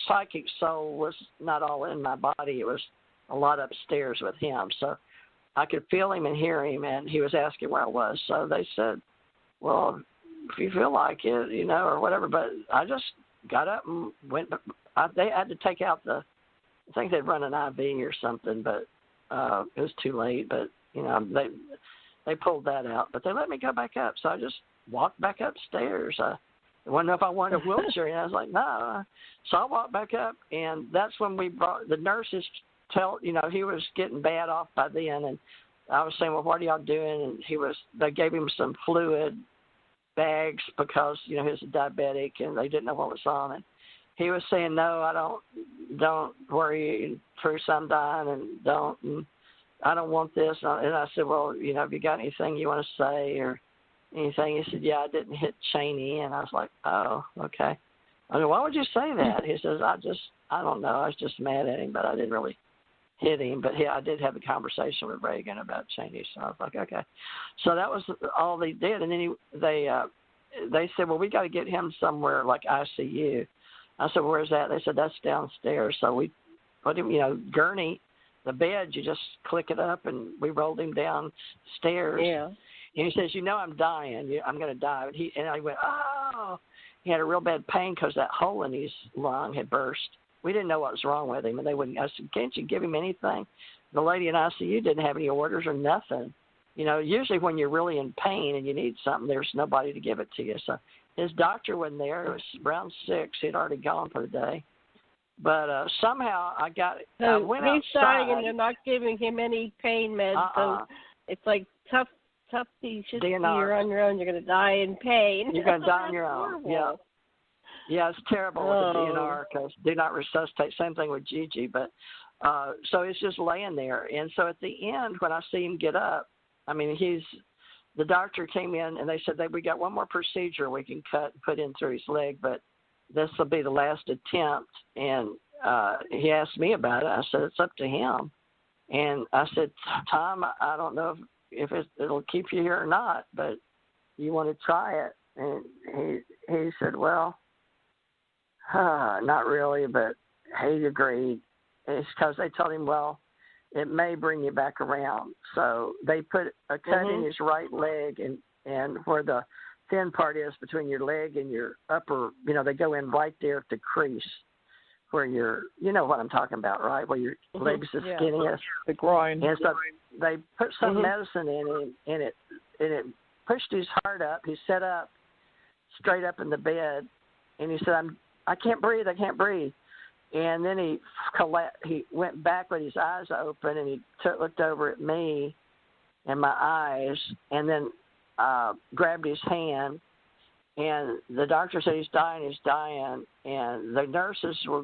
psychic soul was not all in my body. It was a lot upstairs with him. So I could feel him and hear him, and he was asking where I was. So they said, well, if you feel like it, or whatever. But I just got up and went. They had to take out I think they'd run an IV or something, but it was too late. But, they pulled that out. But they let me go back up. So I just walked back upstairs. I didn't know if I wanted a wheelchair. And I was like, no. So I walked back up, and that's when we brought the nurses. He was getting bad off by then, and I was saying, well, what are y'all doing? And they gave him some fluid bags because, he was a diabetic, and they didn't know what was on it. He was saying, no, don't worry, Theresa, I'm dying, and I don't want this. And I said, well, have you got anything you want to say or anything? He said, yeah, I didn't hit Cheney. And I was like, oh, okay. I said, why would you say that? He says, I don't know. I was just mad at him, but I didn't really hit him. But I did have a conversation with Reagan about Cheney. So I was like, okay. So that was all they did. And then they said, well, we got to get him somewhere like ICU. I said, well, where's that? They said, that's downstairs. So we put him, gurney, the bed, you just click it up, and we rolled him downstairs. Yeah. And he says, I'm dying. I'm going to die. And I went, oh. He had a real bad pain because that hole in his lung had burst. We didn't know what was wrong with him, and they wouldn't. I said, can't you give him anything? The lady in ICU didn't have any orders or nothing. Usually when you're really in pain and you need something, there's nobody to give it to you. So his doctor wasn't there. It was around 6. He'd already gone for the day. But somehow I went outside. He's dying, and they're not giving him any pain meds. So it's like tough. He's just you're on your own. You're going to die in pain. You're going to die on your own. Yeah. Yeah, it's terrible with the DNR because do not resuscitate. Same thing with Gigi. But so it's just laying there. And so at the end, when I see him get up, the doctor came in and they said we got one more procedure we can cut and put in through his leg, but this will be the last attempt. And he asked me about it. I said, it's up to him. And I said, Tom, I don't know if it'll keep you here or not, but you want to try it? And he said, well, not really, but he agreed. It's because they told him, well, it may bring you back around. So they put a cut in his right leg, and where the thin part is between your leg and your upper, they go in right there at the crease where you know what I'm talking about, right? Where your leg's the skinniest. The groin. And so they put some medicine in him, and it pushed his heart up. He sat up straight up in the bed, and he said, I can't breathe. And then he went back with his eyes open, and he looked over at me and my eyes, and then grabbed his hand. And the doctor said, he's dying. And the nurses were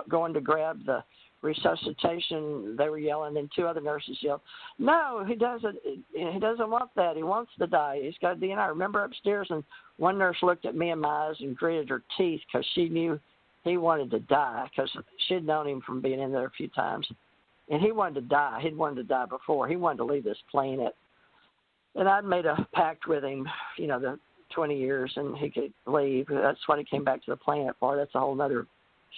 going to grab the resuscitation. They were yelling, and 2 other nurses yelled, no, he doesn't want that. He wants to die. He's got a DNR. I remember upstairs, and one nurse looked at me in my eyes and gritted her teeth because she knew he wanted to die because she'd known him from being in there a few times. And he wanted to die. He'd wanted to die before. He wanted to leave this planet. And I'd made a pact with him, the 20 years, and he could leave. That's what he came back to the planet for. That's a whole other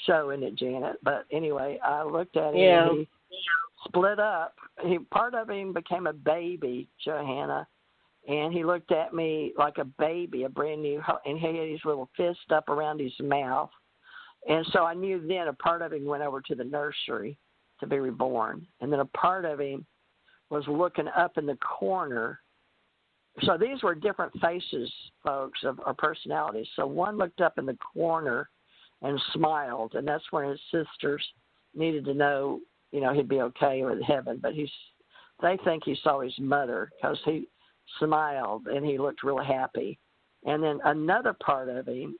show, isn't it, Janet? But anyway, I looked at him, and he split up. Part of him became a baby, Johanna, and he looked at me like a baby, a brand new, and he had his little fist up around his mouth. And so I knew then a part of him went over to the nursery to be reborn. And then a part of him was looking up in the corner. So these were different faces, folks, of our personalities. So one looked up in the corner and smiled, and that's when his sisters needed to know, he'd be okay with heaven. But they think he saw his mother because he smiled and he looked real happy. And then another part of him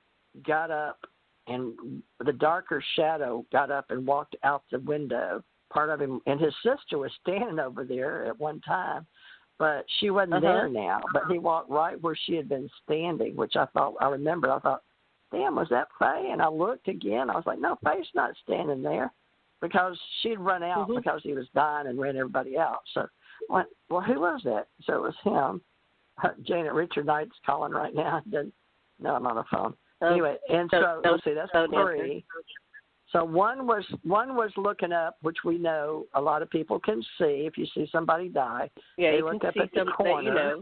got up, and the darker shadow got up and walked out the window. Part of him, and his sister was standing over there at one time, but she wasn't there now. But he walked right where she had been standing, which I thought, damn, was that Faye? And I looked again. I was like, no, Faye's not standing there, because she'd run out because he was dying and ran everybody out. So I went, well, who was that? So it was him. Janet Richard Knight's calling right now. No, I'm on the phone. Anyway, and so let's see, that's 3. So one was looking up, which we know a lot of people can see. If you see somebody die, they look up at the corner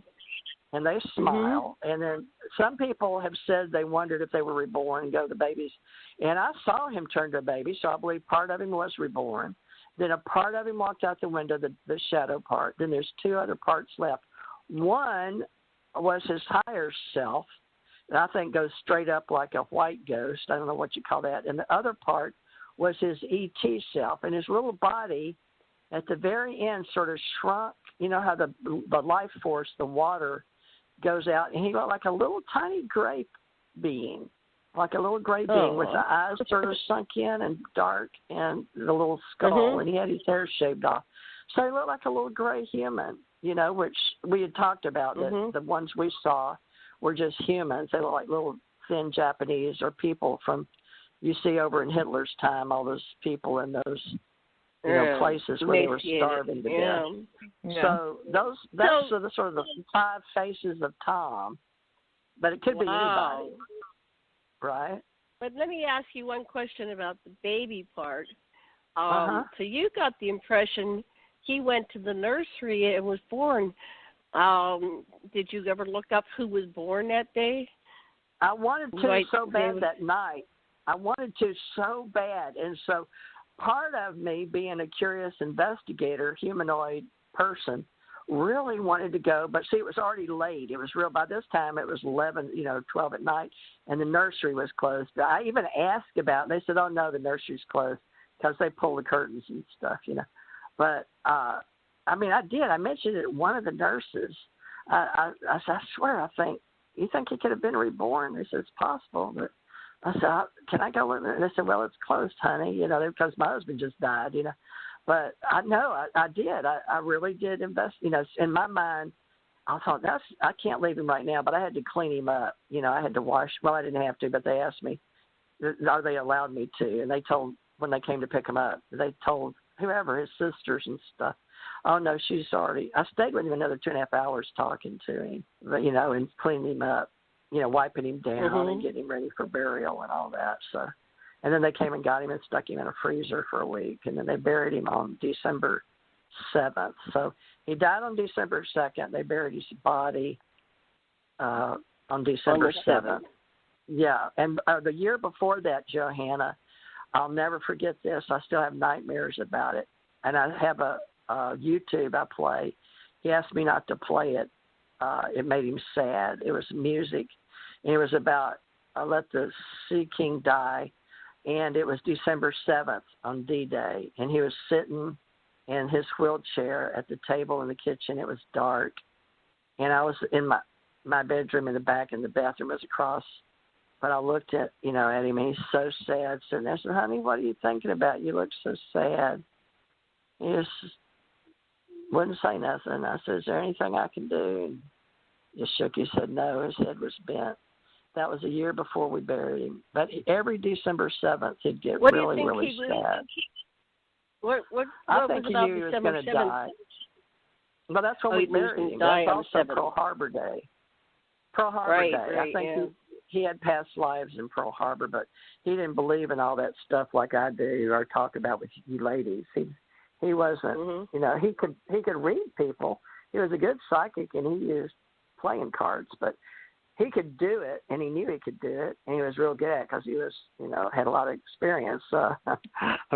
and they smile. And then some people have said they wondered if they were reborn and go to babies. And I saw him turn to a baby, so I believe part of him was reborn. Then a part of him walked out the window, the shadow part. Then there's 2 other parts left. One was his higher self, and I think goes straight up like a white ghost. I don't know what you call that. And the other part was his ET self, and his little body at the very end sort of shrunk. You know how the life force, the water, goes out, and he looked like a little tiny gray being, with the eyes sort of sunk in and dark, and the little skull, and he had his hair shaved off. So he looked like a little gray human, which we had talked about, that the ones we saw were just humans. They look like little thin Japanese or people from, you see over in Hitler's time, all those people in those places where they were starving to death. Yeah. So that's sort of the 5 faces of Tom, but it could be anybody, right? But let me ask you one question about the baby part. So you got the impression he went to the nursery and was born. Did you ever look up who was born that day? I wanted to so bad that night. I wanted to so bad. And so part of me, being a curious investigator, humanoid person, really wanted to go. But see, it was already late. It was by this time it was 11, 12 at night, and the nursery was closed. I even asked about it. They said, oh, no, the nursery's closed because they pull the curtains and stuff, But, I did. I mentioned it to one of the nurses. I swear, you think he could have been reborn? They said, it's possible. But I said, can I go with it? And they said, well, it's closed, honey, because my husband just died, But I did. I really did invest. In my mind, I thought, I can't leave him right now, but I had to clean him up. I had to wash. Well, I didn't have to, but they asked me, or they allowed me to. And they told, when they came to pick him up, they told whoever, his sisters and stuff, oh, no, she's already. I stayed with him another 2.5 hours talking to him, and cleaning him up, wiping him down and getting him ready for burial and all that. So, and then they came and got him and stuck him in a freezer for a week, and then they buried him on December 7th. So he died on December 2nd. They buried his body on December 7th. Yeah, and the year before that, Johanna, I'll never forget this. I still have nightmares about it. And I have a YouTube I play. He asked me not to play it. It made him sad. It was music. And it was about Let the Sea King Die. And it was December 7th on D-Day. And he was sitting in his wheelchair at the table in the kitchen. It was dark. And I was in my bedroom in the back, and the bathroom was across. But I looked at him, and he's so sad. So I said, honey, what are you thinking about? You look so sad. He just wouldn't say nothing. I said, is there anything I can do? And just shook his head no. His head was bent. That was a year before we buried him. But every December 7th, he'd get really, really sad. I think he knew he was going to die. Well, that's when we buried him. That's also Pearl Harbor Day. Pearl Harbor Day. I think he had past lives in Pearl Harbor, but he didn't believe in all that stuff like I do or talk about with you ladies. He wasn't, he could read people. He was a good psychic, and he used playing cards, but he could do it, and he knew he could do it, and he was real good at it because he was, had a lot of experience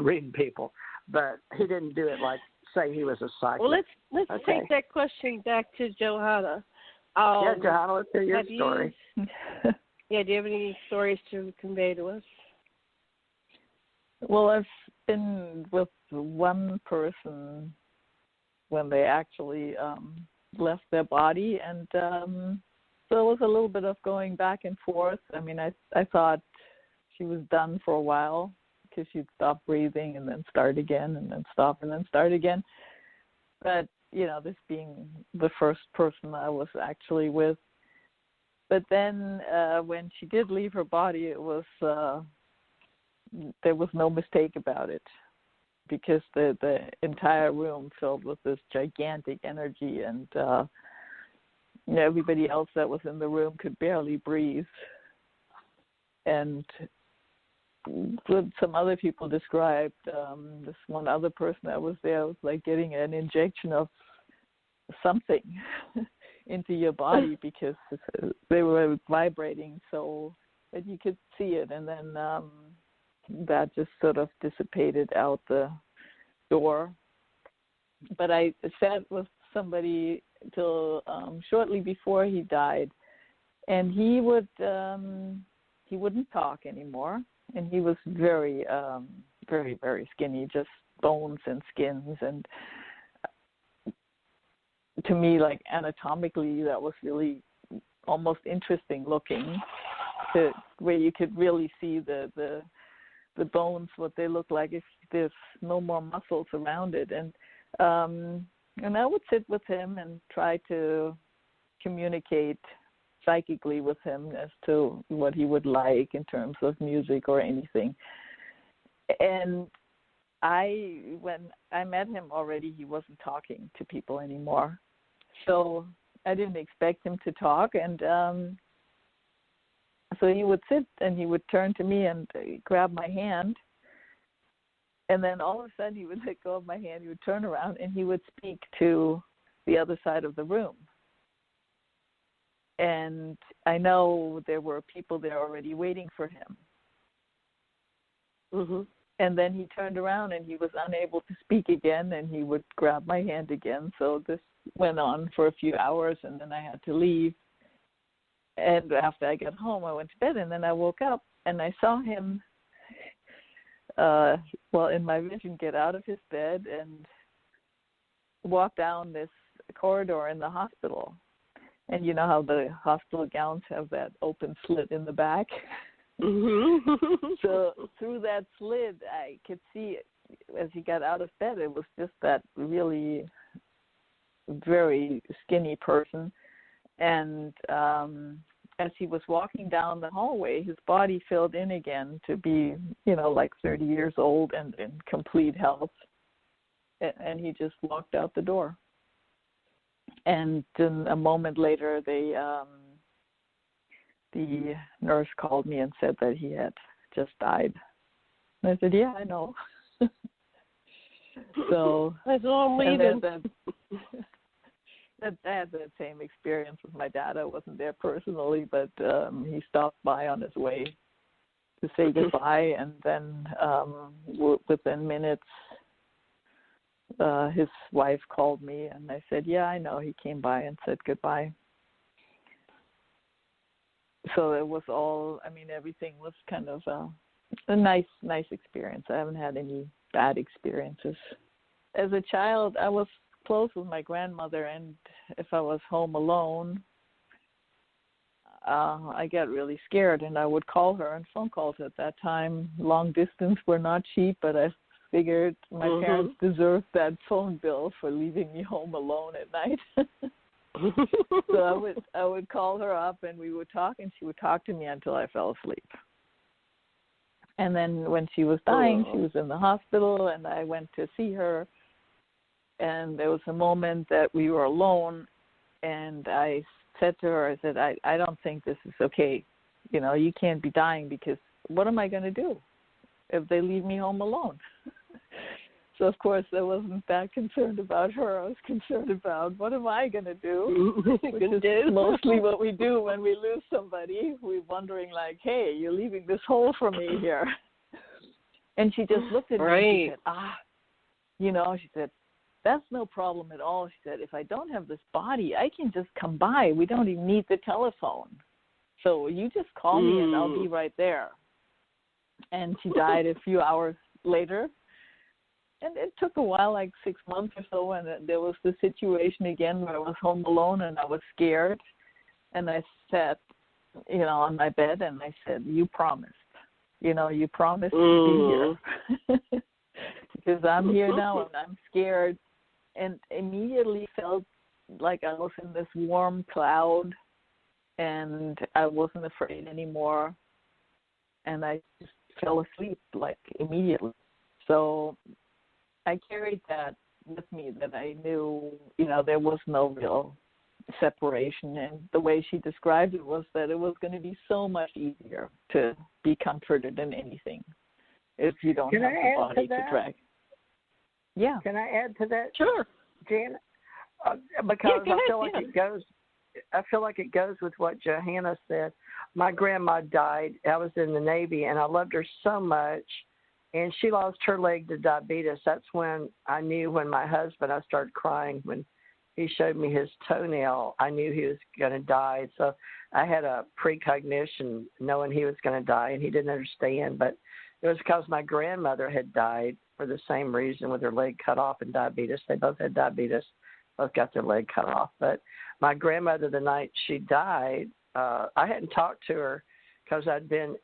reading people. But he didn't do it like, say, he was a psychic. Well, let's take that question back to Johanna. Johanna, let's hear your story. Do you have any stories to convey to us? Well, I've been with one person when they actually left their body, and so it was a little bit of going back and forth. I mean, I thought she was done for a while because she'd stop breathing and then start again and then stop and then start again. But, this being the first person I was actually with. But then when she did leave her body, it was there was no mistake about it, because the entire room filled with this gigantic energy, and everybody else that was in the room could barely breathe. And what some other people described, this one other person that was there was like getting an injection of something into your body, because they were vibrating so that you could see it, and then that just sort of dissipated out the door. But I sat with somebody till shortly before he died, and he wouldn't talk anymore, and he was very, very, very skinny, just bones and skins, and to me, like anatomically, that was really almost interesting looking, where you could really see the bones, what they look like if there's no more muscles around it. And I would sit with him and try to communicate psychically with him as to what he would like in terms of music or anything. And when I met him already, he wasn't talking to people anymore. So I didn't expect him to talk, and so he would sit and he would turn to me and grab my hand, and then all of a sudden he would let go of my hand, he would turn around, and he would speak to the other side of the room. And I know there were people there already waiting for him. Mm-hmm. And then he turned around and he was unable to speak again, and he would grab my hand again. So this went on for a few hours, and then I had to leave. And after I got home, I went to bed, and then I woke up and I saw him, in my vision, get out of his bed and walk down this corridor in the hospital. And you know how the hospital gowns have that open slit in the back? Mm-hmm. So through that slit, I could see as he got out of bed, it was just that really very skinny person. And as he was walking down the hallway, his body filled in again to be, like 30 years old and in complete health. And he just walked out the door. And then a moment later, the nurse called me and said that he had just died. And I said, yeah, I know. So that's all I'm leaving. I had that same experience with my dad. I wasn't there personally, but he stopped by on his way to say goodbye, and then within minutes, his wife called me, and I said, yeah, I know. He came by and said goodbye. So it was all, everything was kind of a nice experience. I haven't had any bad experiences. As a child, I was close with my grandmother, and if I was home alone, I got really scared, and I would call her on phone calls. At that time, long distance were not cheap, but I figured my parents deserved that phone bill for leaving me home alone at night. So I would call her up, and we would talk, and she would talk to me until I fell asleep. And then when she was dying, she was in the hospital, and I went to see her. And there was a moment that we were alone, and I said to her, I said, I don't think this is okay. You can't be dying, because what am I going to do if they leave me home alone? So, of course, I wasn't that concerned about her. I was concerned about what am I going to do, which is mostly what we do when we lose somebody. We're wondering, like, hey, you're leaving this hole for me here. And she just looked at me and she said, she said, that's no problem at all. She said, if I don't have this body, I can just come by. We don't even need the telephone. So you just call me and I'll be right there. And she died a few hours later. And it took a while, like 6 months or so, and there was the situation again where I was home alone and I was scared. And I sat, on my bed and I said, you promised. You promised to be here. Because I'm here now and I'm scared. And immediately felt like I was in this warm cloud and I wasn't afraid anymore. And I just fell asleep, like, immediately. So I carried that with me, that I knew, there was no real separation. And the way she described it was that it was going to be so much easier to be comforted than anything if you don't have the body to drag. Yeah. Can I add to that? Sure. Janet? Because I feel like it goes with what Johanna said. My grandma died. I was in the Navy, and I loved her so much. And she lost her leg to diabetes. That's when I knew, when my husband, I started crying when he showed me his toenail. I knew he was going to die. So I had a precognition knowing he was going to die, and he didn't understand. But it was because my grandmother had died for the same reason, with her leg cut off and diabetes. They both had diabetes, both got their leg cut off. But my grandmother, the night she died, I hadn't talked to her because I'd been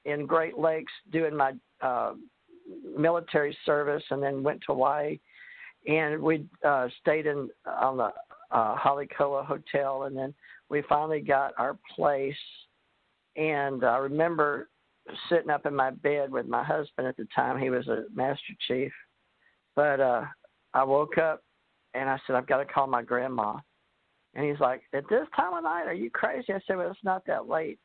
in Great Lakes doing my military service, and then went to Hawaii, and we stayed on the Halikoa Hotel, and then we finally got our place. And I remember sitting up in my bed with my husband at the time. He was a Master Chief. But I woke up and I said, I've got to call my grandma. And he's like, at this time of night, are you crazy? I said, well, it's not that late.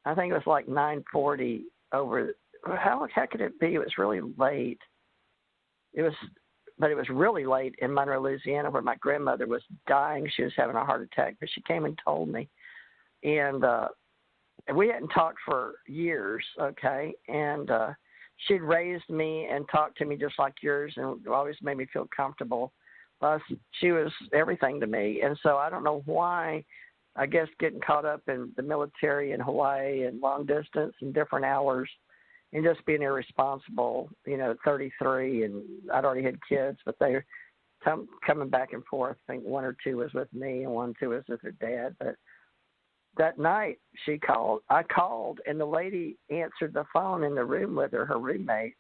I think it was like 9:40 over. How could it be? It was really late. But it was really late in Monroe, Louisiana, where my grandmother was dying. She was having a heart attack, but she came and told me. And we hadn't talked for years, okay? And she'd raised me and talked to me just like yours, and always made me feel comfortable. Plus, she was everything to me. And so I don't know why, I guess getting caught up in the military in Hawaii and long distance and different hours and just being irresponsible, 33, and I'd already had kids, but they were coming back and forth. I think one or two was with me and 1 or 2 was with her dad. But that night I called, and the lady answered the phone in the room with her roommate,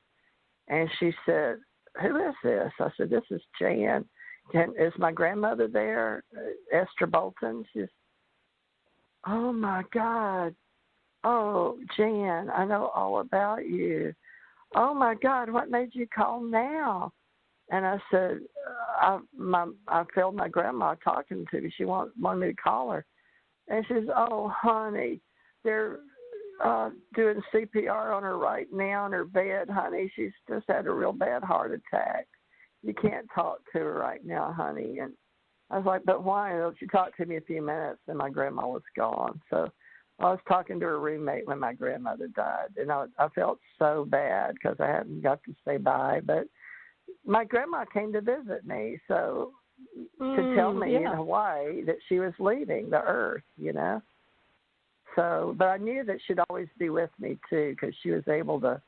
and she said, who is this? I said, this is Jan. Is my grandmother there, Esther Bolton? She's, oh, my God. Oh, Jan, I know all about you. Oh, my God, what made you call now? And I said, I felt my grandma talking to me. She wanted me to call her. And she says, oh, honey, they're doing CPR on her right now in her bed, honey. She's just had a real bad heart attack. You can't talk to her right now, honey. And I was like, but why? And she talked to me a few minutes, and my grandma was gone. So I was talking to her roommate when my grandmother died, and I felt so bad because I hadn't got to say bye. But my grandma came to visit me, so to tell me in Hawaii that she was leaving the earth, So, but I knew that she'd always be with me, too, because she was able to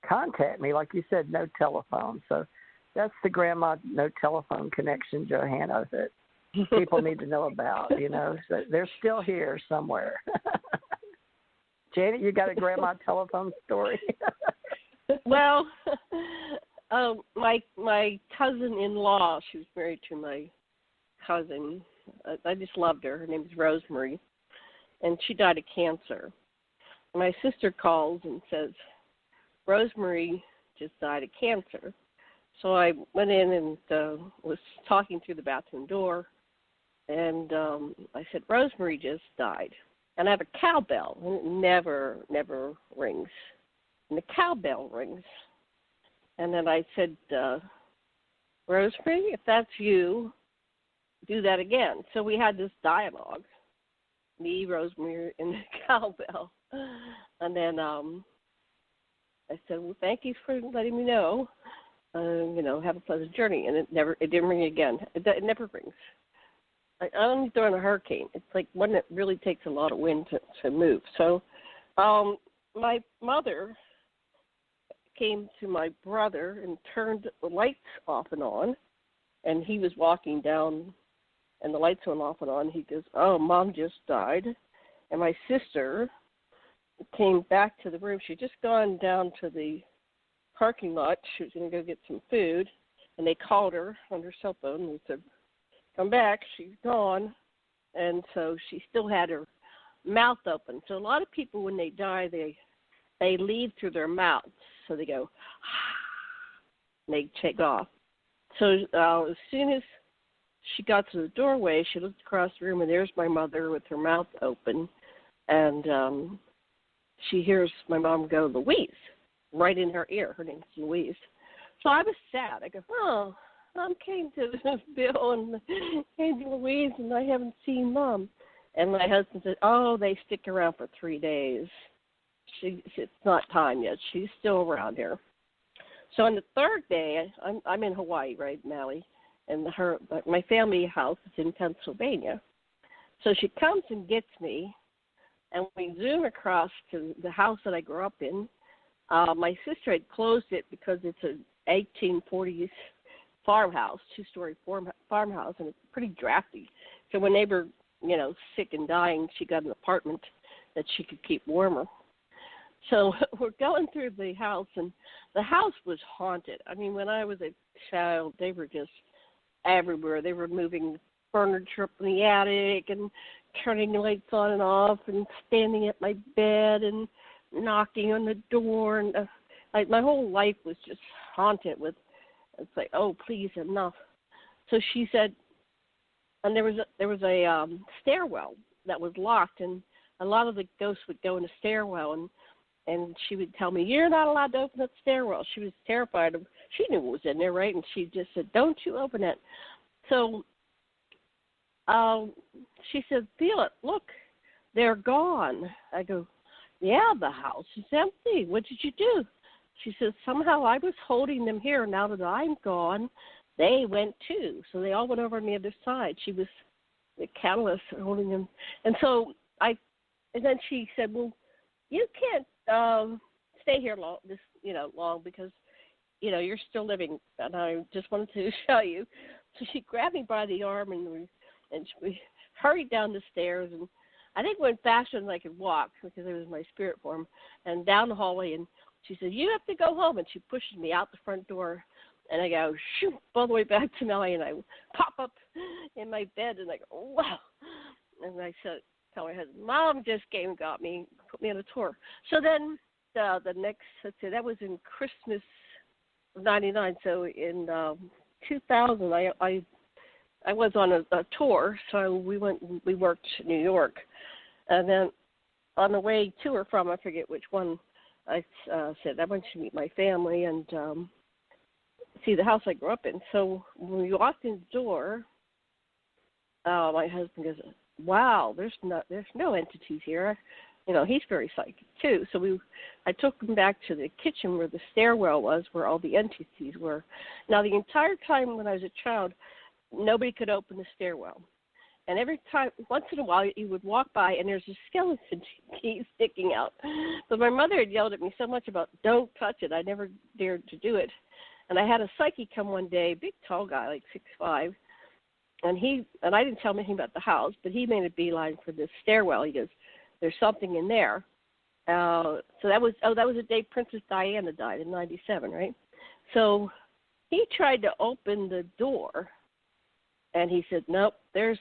contact me. Like you said, no telephone. So that's the grandma no telephone connection, Johanna, that people need to know about, So they're still here somewhere. Janet, you got a grandma telephone story? Well, my cousin-in-law, she was married to my cousin. I just loved her. Her name is Rosemary, and she died of cancer. My sister calls and says, Rosemary just died of cancer. So I went in and was talking through the bathroom door, and I said, Rosemary just died. And I have a cowbell, and it never rings. And the cowbell rings. And then I said, Rosemary, if that's you, do that again. So we had this dialogue, me, Rosemary, and the cowbell. And then I said, well, thank you for letting me know. Have a pleasant journey. And it didn't ring again. It never rings. I only throw in a hurricane. It's like one that really takes a lot of wind to move. So my mother came to my brother and turned the lights off and on, and he was walking down, and the lights went off and on. He goes, "Oh, Mom just died." And my sister came back to the room. She'd just gone down to the parking lot. She was going to go get some food, and they called her on her cell phone and said, "Come back, she's gone." And so she still had her mouth open. So a lot of people, when they die, they leave through their mouths. So they go, and they take off. So as soon as she got to the doorway, she looked across the room, and there's my mother with her mouth open. And she hears my mom go, "Louise," right in her ear. Her name's Louise. So I was sad. I go, "Oh, Mom came to Bill and came to Louise, and I haven't seen Mom." And my husband said, "Oh, they stick around for 3 days. It's not time yet. She's still around here." So on the third day, I'm in Hawaii, right, Maui, and my family house is in Pennsylvania. So she comes and gets me, and we zoom across to the house that I grew up in. My sister had closed it because it's an 1840s farmhouse, two-story farmhouse, and it's pretty drafty. So when they were, sick and dying, she got an apartment that she could keep warmer. So we're going through the house, and the house was haunted. I mean, when I was a child, they were just everywhere. They were moving furniture up in the attic and turning the lights on and off and standing at my bed and knocking on the door. And my whole life was just haunted with, it's like, "Oh, please, enough." So she said, and there was a stairwell that was locked, and a lot of the ghosts would go in the stairwell, and she would tell me, "You're not allowed to open that stairwell." She was terrified of. She knew what was in there, right? And she just said, "Don't you open it." So she said, "Feel it. Look, they're gone." I go, "Yeah, the house is empty. What did you do?" She says, "Somehow I was holding them here. Now that I'm gone, they went too." So they all went over on the other side. She was the catalyst holding them. And so and then she said, "Well, you can't stay here long because, you're still living." And I just wanted to show you. So she grabbed me by the arm, and we hurried down the stairs, and I think went faster than I could walk because it was my spirit form, and down the hallway. And she said, "You have to go home." And she pushes me out the front door, and I go, shoot, all the way back to Maui, and I pop up in my bed, and I go, "Oh, wow." And I said, tell my husband, "Mom just came and got me, put me on a tour." So then the next, let's say, that was in Christmas of 99. So in 2000, I was on a tour, so we worked in New York. And then on the way to or from, I forget which one, I said I went to meet my family and see the house I grew up in. So when we walked in the door, my husband goes, "Wow, there's no entities here." He's very psychic too. So I took him back to the kitchen where the stairwell was, where all the entities were. Now the entire time when I was a child, nobody could open the stairwell. And every time, once in a while, you would walk by, and there's a skeleton key sticking out. But my mother had yelled at me so much about, "Don't touch it." I never dared to do it. And I had a psychic come one day, big, tall guy, like 6'5", and I didn't tell him anything about the house, but he made a beeline for the stairwell. He goes, "There's something in there." So that was the day Princess Diana died in 97, right? So he tried to open the door. And he said, "Nope, there's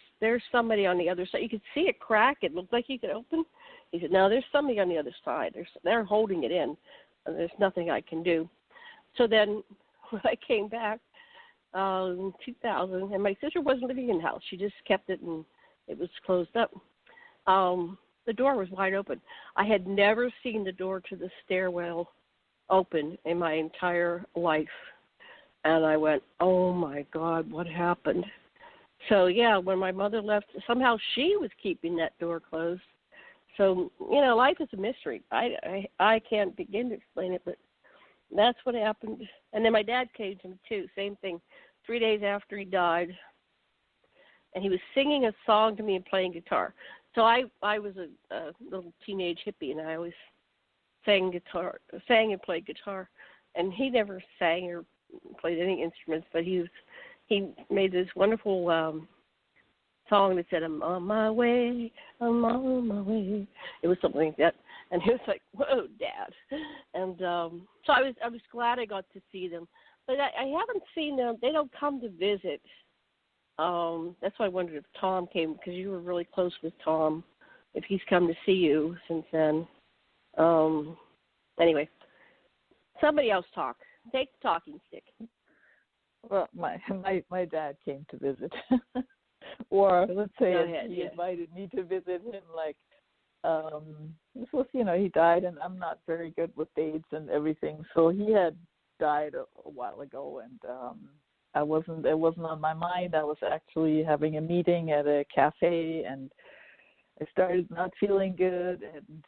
somebody on the other side. You could see a crack. It looked like you could open." He said, "No, there's somebody on the other side. They're holding it in. And there's nothing I can do." So then when I came back in 2000, and my sister wasn't living in the house. She just kept it, and it was closed up. The door was wide open. I had never seen the door to the stairwell open in my entire life. And I went, "Oh, my God, what happened?" So, yeah, when my mother left, somehow she was keeping that door closed. So, life is a mystery. I can't begin to explain it, but that's what happened. And then my dad came to me, too, same thing, 3 days after he died. And he was singing a song to me and playing guitar. So I was a little teenage hippie, and I always sang and played guitar. and he never sang or played any instruments, but he made this wonderful song that said, "I'm on my way, I'm on my way." It was something like that, and he was like, "Whoa, Dad!" And so I was glad I got to see them, but I haven't seen them. They don't come to visit. That's why I wondered if Tom came, because you were really close with Tom. If he's come to see you since then. Anyway, somebody else talk. Take the talking stick. Well, my dad came to visit, or let's say he invited me to visit him. Like, this was, he died, and I'm not very good with dates and everything. So he had died a while ago, and it wasn't on my mind. I was actually having a meeting at a cafe, and I started not feeling good, and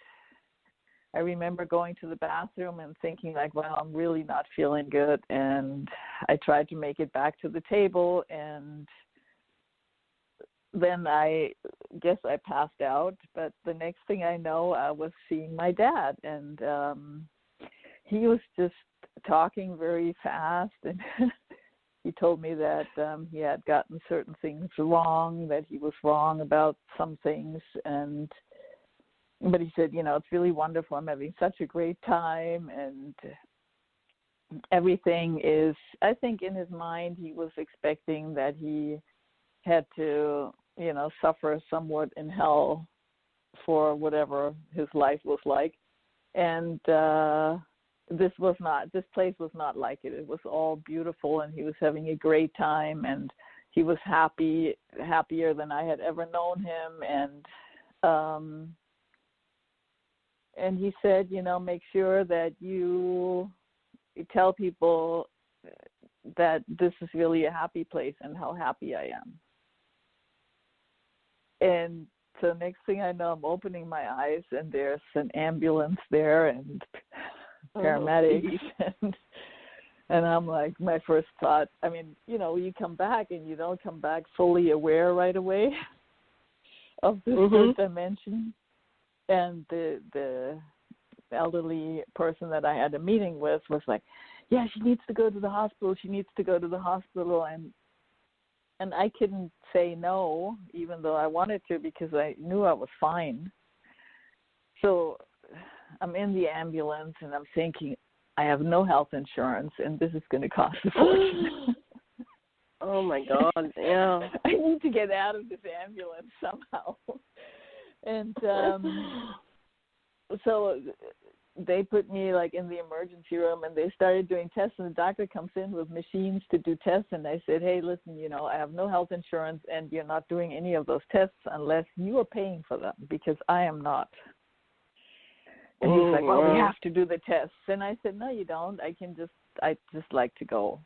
I remember going to the bathroom and thinking like, wow, I'm really not feeling good. And I tried to make it back to the table, and then I guess I passed out. But the next thing I know, I was seeing my dad, and he was just talking very fast, and he told me that he had gotten certain things wrong, that he was wrong about some things, but he said, it's really wonderful. I'm having such a great time, and everything is, I think in his mind he was expecting that he had to, suffer somewhat in hell for whatever his life was like. And this place was not like it. It was all beautiful, and he was having a great time, and he was happier than I had ever known him. And he said, make sure that you tell people that this is really a happy place and how happy I am. And so next thing I know, I'm opening my eyes, and there's an ambulance there and paramedics. And I'm like, my first thought, you come back and you don't come back fully aware right away of this third dimension. And the elderly person that I had a meeting with was like, yeah, she needs to go to the hospital. And I couldn't say no, even though I wanted to, because I knew I was fine. So I'm in the ambulance, and I'm thinking, I have no health insurance, and this is going to cost a fortune. Oh, my God, yeah. I need to get out of this ambulance somehow. And so they put me like in the emergency room, and they started doing tests, and the doctor comes in with machines to do tests. And I said, hey, listen, I have no health insurance, and you're not doing any of those tests unless you are paying for them, because I am not. And he's like, well, we have to do the tests. And I said, no, you don't. I just like to go.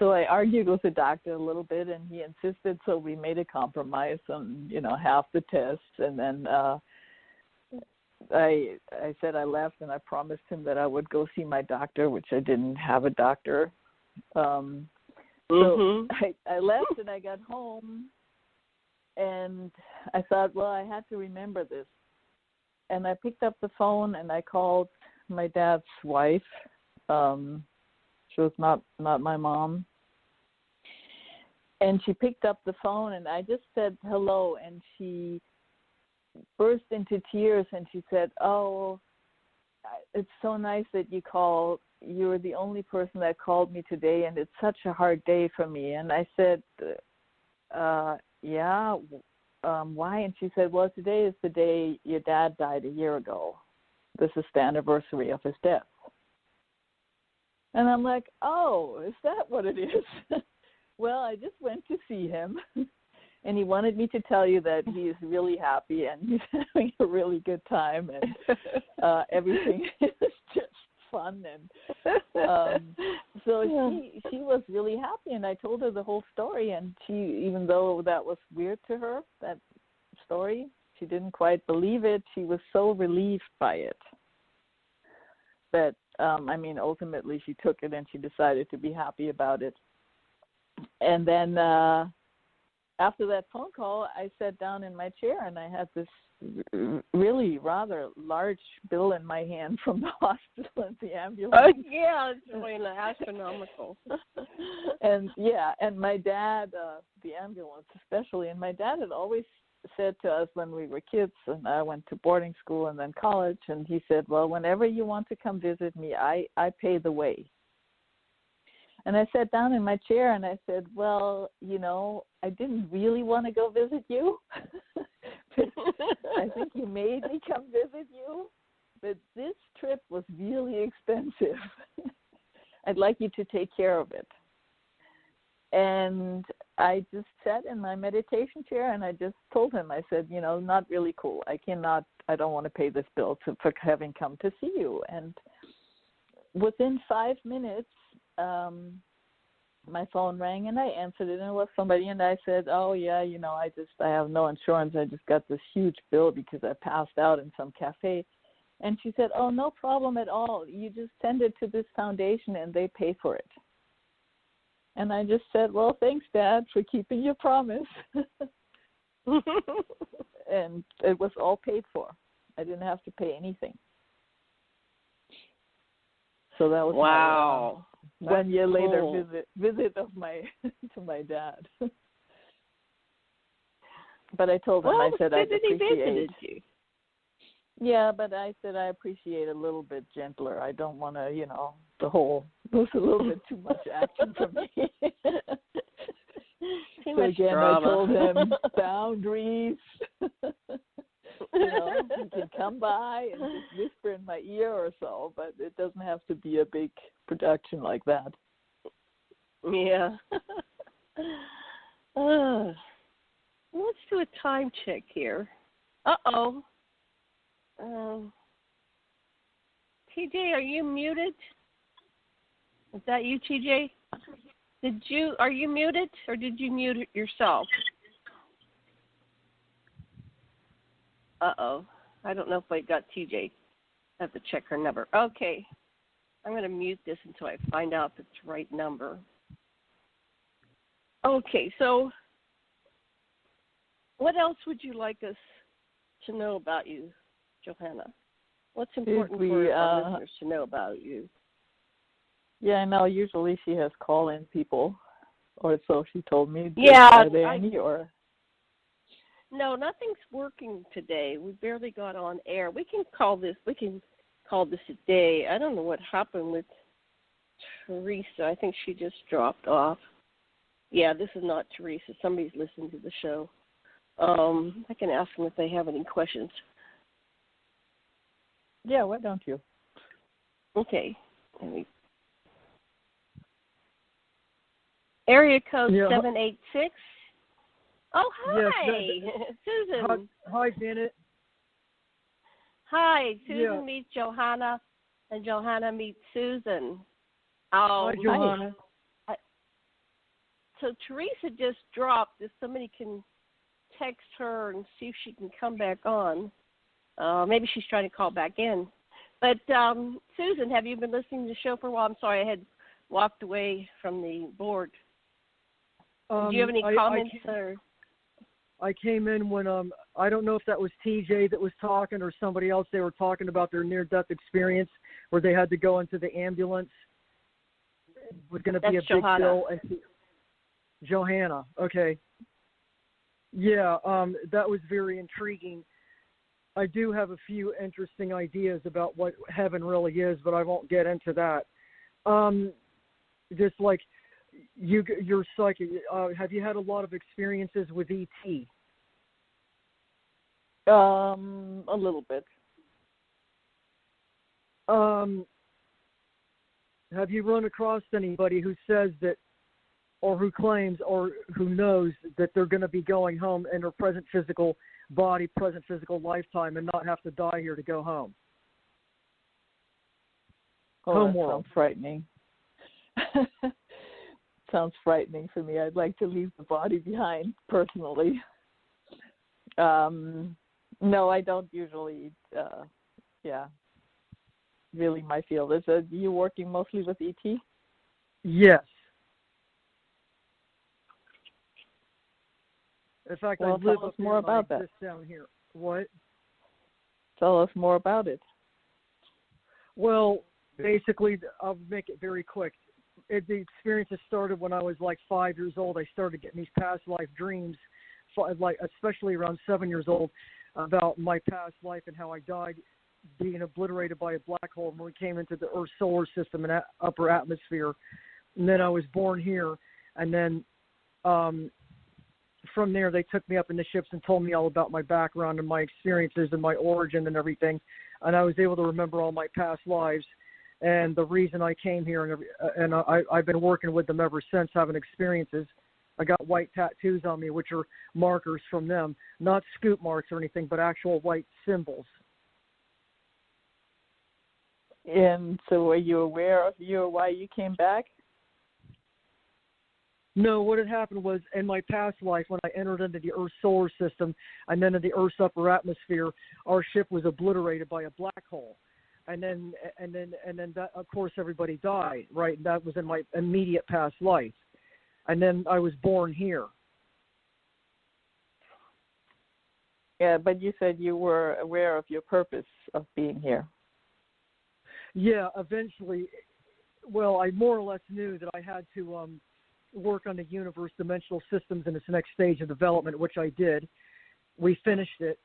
So I argued with the doctor a little bit, and he insisted, so we made a compromise on, half the tests. And then I said I left, and I promised him that I would go see my doctor, which I didn't have a doctor. So I left, and I got home, and I thought, well, I had to remember this. And I picked up the phone, and I called my dad's wife. She was not my mom. And she picked up the phone, and I just said hello, and she burst into tears, and she said, oh, it's so nice that you called. You were the only person that called me today, and it's such a hard day for me. And I said, yeah, why? And she said, well, today is the day your dad died a year ago. This is the anniversary of his death. And I'm like, oh, is that what it is? Well, I just went to see him, and he wanted me to tell you that he is really happy, and he's having a really good time, and everything is just fun. And so she was really happy, and I told her the whole story, and she, even though that was weird to her, that story, she didn't quite believe it. She was so relieved by it that, ultimately she took it, and she decided to be happy about it. And then after that phone call, I sat down in my chair, and I had this really rather large bill in my hand from the hospital and the ambulance. Yeah, it's really astronomical. And my dad, the ambulance especially, and my dad had always said to us when we were kids, and I went to boarding school and then college, and he said, well, whenever you want to come visit me, I pay the way. And I sat down in my chair and I said, well, I didn't really want to go visit you. I think you made me come visit you, but this trip was really expensive. I'd like you to take care of it. And I just sat in my meditation chair and I just told him, I said, not really cool. I don't want to pay this bill for having come to see you. And within 5 minutes, my phone rang and I answered it, and it was somebody, and I said, oh yeah, I have no insurance. I just got this huge bill because I passed out in some cafe. And she said, oh, no problem at all. You just send it to this foundation and they pay for it. And I just said, well, thanks, Dad, for keeping your promise. And it was all paid for. I didn't have to pay anything. So that was wow. My 1 year later visit of to my dad. But I told him, I said I appreciate. You. Yeah, but I said I appreciate a little bit gentler. I don't want to, the whole. It was a little bit too much action for me. Too much again, drama. I told him boundaries. You can come by and just whisper in my ear or so, but it doesn't have to be a big production like that. Yeah. Let's do a time check here. Uh-oh. TJ, are you muted? Is that you, TJ? Are you muted, or did you mute yourself? Uh-oh. I don't know if I got TJ. I have to check her number. Okay. I'm going to mute this until I find out if it's the right number. Okay, so what else would you like us to know about you, Johanna? What's important for our listeners to know about you? Yeah, I know. Usually she has call-in people, or so she told me. Yeah. Are there any, or? No, nothing's working today. We barely got on air. We can call this a day. I don't know what happened with Theresa. I think she just dropped off. Yeah, this is not Theresa. Somebody's listening to the show. I can ask them if they have any questions. Yeah, why don't you? Okay. Area code 786. Oh, hi, Susan. Hi, Janet. Hi, Susan meets Johanna, and Johanna meets Susan. Hi, Johanna. So Theresa just dropped. If somebody can text her and see if she can come back on. Maybe she's trying to call back in. But, Susan, have you been listening to the show for a while? I'm sorry, I had walked away from the board. Do you have any comments? I came in when, I don't know if that was TJ that was talking or somebody else. They were talking about their near-death experience where they had to go into the ambulance. It was going to be a big deal. Johanna, okay. Yeah, that was very intriguing. I do have a few interesting ideas about what heaven really is, but I won't get into that. Just like you're psychic. Have you had a lot of experiences with ET? A little bit. Have you run across anybody who says that, or who claims, or who knows that they're going to be going home in their present physical body, present physical lifetime, and not have to die here to go home? Home world. Sounds frightening. Sounds frightening for me. I'd like to leave the body behind, personally. No, I don't usually. Really my field. Is you working mostly with ET? Yes. In fact, well, I live tell us up more about that. Down here. What? Tell us more about it. Well, basically, I'll make it very quick. The experiences started when I was like 5 years old. I started getting these past life dreams, like especially around 7 years old, about my past life and how I died being obliterated by a black hole when we came into the Earth's solar system and upper atmosphere. And then I was born here, and then from there they took me up in the ships and told me all about my background and my experiences and my origin and everything. And I was able to remember all my past lives and the reason I came here. And I've been working with them ever since, having experiences. I got white tattoos on me, which are markers from them, not scoop marks or anything, but actual white symbols. And so were you aware of why you came back? No, what had happened was in my past life, when I entered into the Earth's solar system and then in the Earth's upper atmosphere, our ship was obliterated by a black hole. And then that, of course, everybody died, right? And that was in my immediate past life. And then I was born here. Yeah, but you said you were aware of your purpose of being here. Yeah, eventually, well, I more or less knew that I had to work on the universe, dimensional systems in its next stage of development, which I did. We finished it.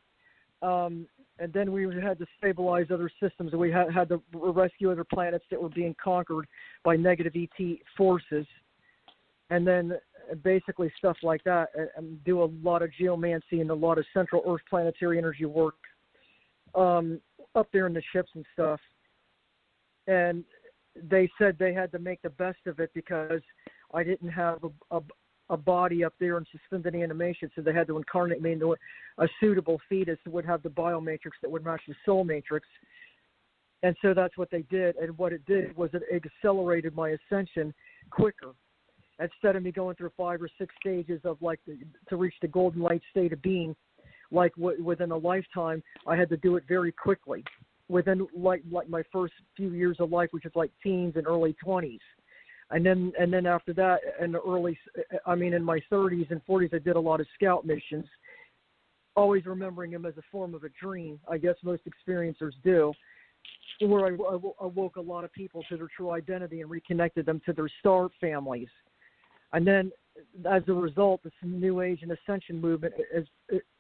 And then we had to stabilize other systems. We had to rescue other planets that were being conquered by negative ET forces. And then basically stuff like that, and do a lot of geomancy and a lot of central Earth planetary energy work up there in the ships and stuff. And they said they had to make the best of it because I didn't have a body up there in suspended animation, so they had to incarnate me into a suitable fetus that would have the biomatrix that would match the soul matrix. And so that's what they did. And what it did was it accelerated my ascension quicker. Instead of me going through 5 or 6 stages of to reach the golden light state of being, within a lifetime, I had to do it very quickly. Within like my first few years of life, which is like teens and early 20s. And then after that, in my 30s and 40s, I did a lot of scout missions, always remembering them as a form of a dream. I guess most experiencers do, where I awoke a lot of people to their true identity and reconnected them to their star families. And then, as a result, this New Age and Ascension movement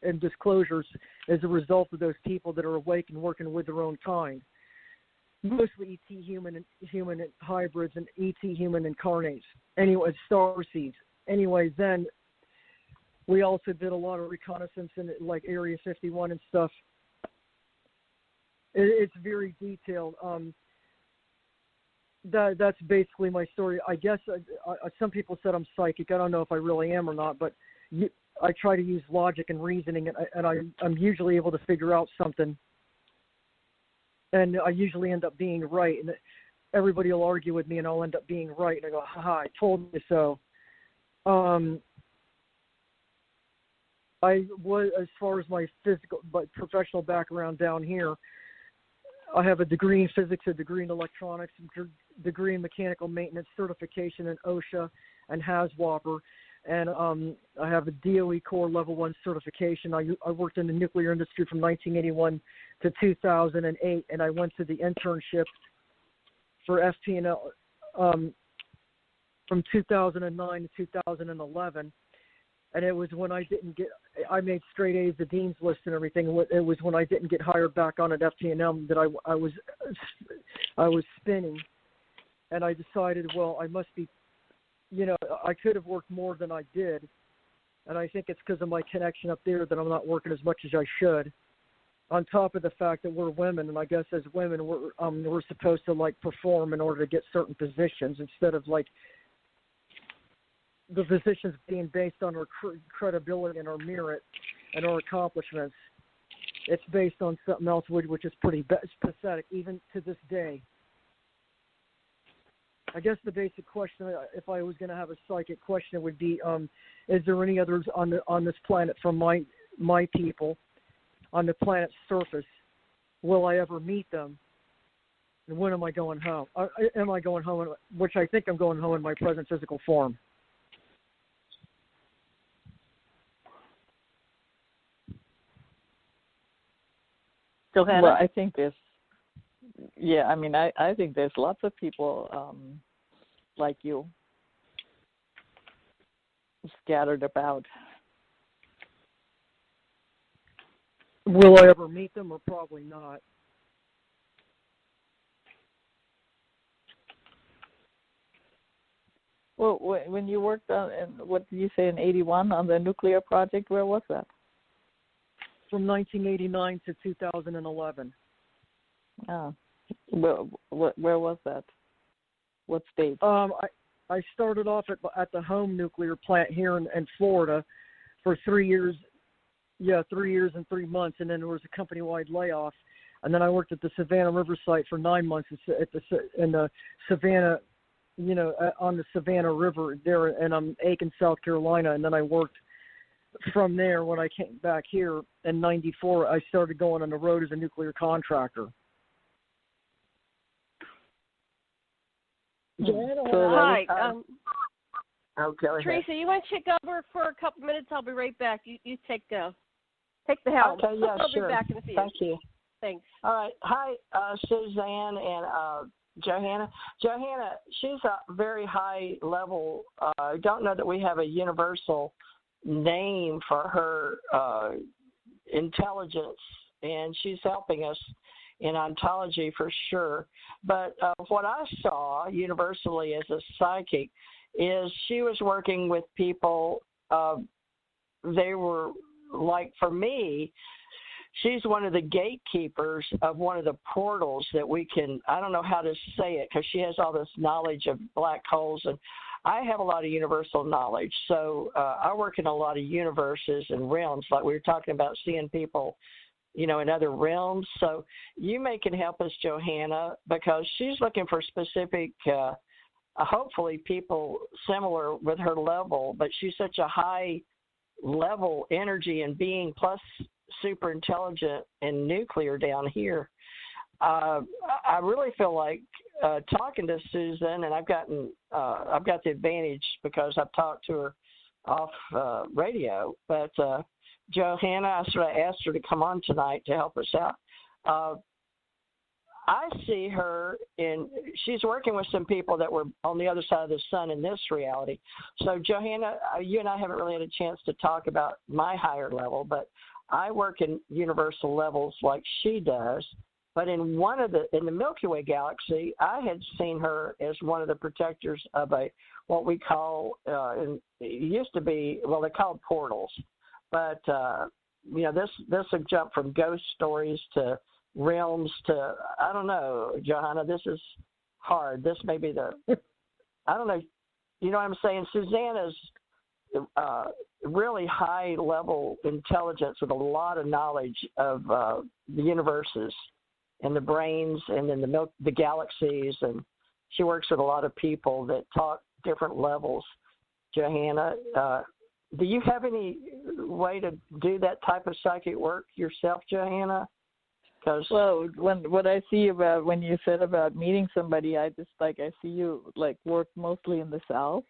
and disclosures is a result of those people that are awake and working with their own kind. Mostly ET human hybrids and ET human incarnates. Anyway, star seeds. Anyways, then we also did a lot of reconnaissance in like Area 51 and stuff. It's very detailed. That's basically my story. I guess some people said I'm psychic. I don't know if I really am or not, but I try to use logic and reasoning, and I'm usually able to figure out something. And I usually end up being right. And everybody will argue with me, and I'll end up being right. And I go, haha, I told you so. I was, as far as my professional background down here, I have a degree in physics, a degree in electronics, a degree in mechanical maintenance, certification in OSHA and HAZWOPER, and I have a DOE Core Level 1 certification. I worked in the nuclear industry from 1981 to 2008, and I went to the internship for FP&L from 2009 to 2011. And it was when I made straight A's, the dean's list and everything. It was when I didn't get hired back on at FT&M that I was spinning. And I decided, well, I must be, I could have worked more than I did. And I think it's because of my connection up there that I'm not working as much as I should. On top of the fact that we're women, and I guess as women, we're supposed to perform in order to get certain positions instead of the positions being based on our credibility and our merit and our accomplishments. It's based on something else, which is pretty pathetic, even to this day. I guess the basic question, if I was going to have a psychic question, would be, is there any others on this planet from my people on the planet's surface? Will I ever meet them? And when am I going home? Am I going home, which I think I'm going home in my present physical form. Johanna? Well, I think there's, I think there's lots of people like you scattered about. Will I ever meet them, or probably not? Well, when you worked on, what did you say, in 81 on the nuclear project, where was that? From 1989 to 2011. Oh, where was that? What state? I started off at the home nuclear plant here in Florida for 3 years. Yeah, 3 years and 3 months, and then there was a company-wide layoff. And then I worked at the Savannah River site for 9 months in the Savannah, on the Savannah River there, and Aiken, South Carolina. And then I worked from there. When I came back here in '94, I started going on the road as a nuclear contractor. Hi. Okay. Theresa, you want to check over for a couple minutes? I'll be right back. You take the helm. Okay, yeah, I'll sure. be back in a few. Thank you. Thanks. All right. Hi, Suzanne and Johanna. Johanna, she's a very high level. I don't know that we have a universal name for her intelligence, and she's helping us in ontology for sure. But what I saw universally as a psychic is she was working with people. They were, like, for me, she's one of the gatekeepers of one of the portals that we can, I don't know how to say it because she has all this knowledge of black holes, and I have a lot of universal knowledge. So I work in a lot of universes and realms, like we were talking about seeing people, in other realms. So you can help us, Johanna, because she's looking for specific, hopefully people similar with her level, but she's such a high level energy and being, plus super intelligent and nuclear down here. I really feel like talking to Susan, and I've got the advantage because I've talked to her off radio. But Johanna, I sort of asked her to come on tonight to help us out. I see her she's working with some people that were on the other side of the sun in this reality. So Johanna, you and I haven't really had a chance to talk about my higher level, but I work in universal levels like she does. But in the Milky Way galaxy, I had seen her as one of the protectors of what we call, it used to be, well, they're called portals. But, this would jump from ghost stories to realms to, I don't know, Johanna, this is hard. This may be I don't know, you know what I'm saying? Susanna's really high level intelligence with a lot of knowledge of the universes and the brains and then the galaxies, and she works with a lot of people that talk different levels. Johanna, do you have any way to do that type of psychic work yourself, Johanna? Well, what I see about when you said about meeting somebody, I see you work mostly in the South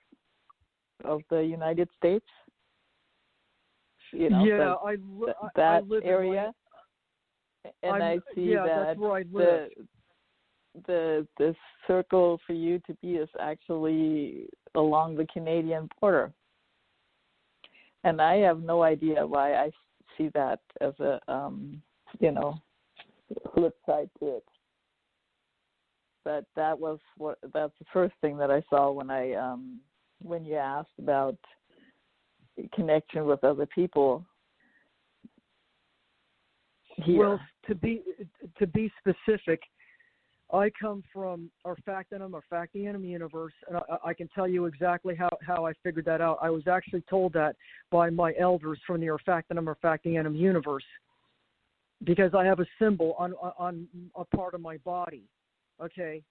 of the United States. Yeah, that I live area, and I see that that's where I live. the circle for you to be is actually along the Canadian border, and I have no idea why I see that as a flip side to it. But that's the first thing that I saw when you asked about connection with other people here. Well, to be specific, I come from our Factanum universe, and I can tell you exactly how I figured that out. I was actually told that by my elders from the Factanum universe, because I have a symbol on a part of my body, okay,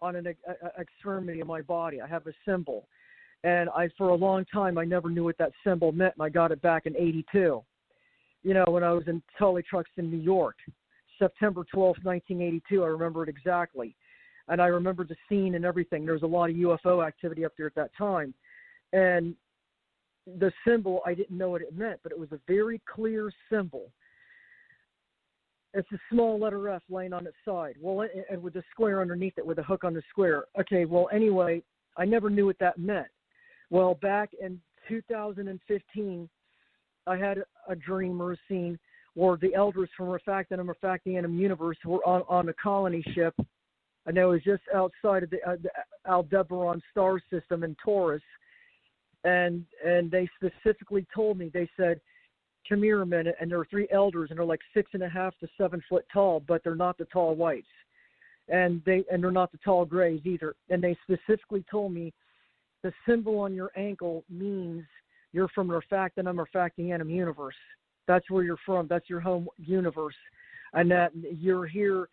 on an extremity of my body. I have a symbol. And for a long time, I never knew what that symbol meant, and I got it back in '82. When I was in Tully Trucks in New York, September 12th, 1982, I remember it exactly. And I remember the scene and everything. There was a lot of UFO activity up there at that time. And the symbol, I didn't know what it meant, but it was a very clear symbol. It's a small letter F laying on its side. Well, and with the square underneath it, with a hook on the square. Okay, well, anyway, I never knew what that meant. Well, back in 2015, I had a dream or a scene where the elders from Refactanum Refactanum universe were on a colony ship, and it was just outside of the Aldebaran star system in Taurus, and they specifically told me, they said, come here a minute, and there are 3 elders, and they're like 6.5 to 7 foot tall, but they're not the tall whites, and they're not the tall grays either. And they specifically told me the symbol on your ankle means you're from Refactanum Refactanum universe. That's where you're from. That's your home universe, and that you're here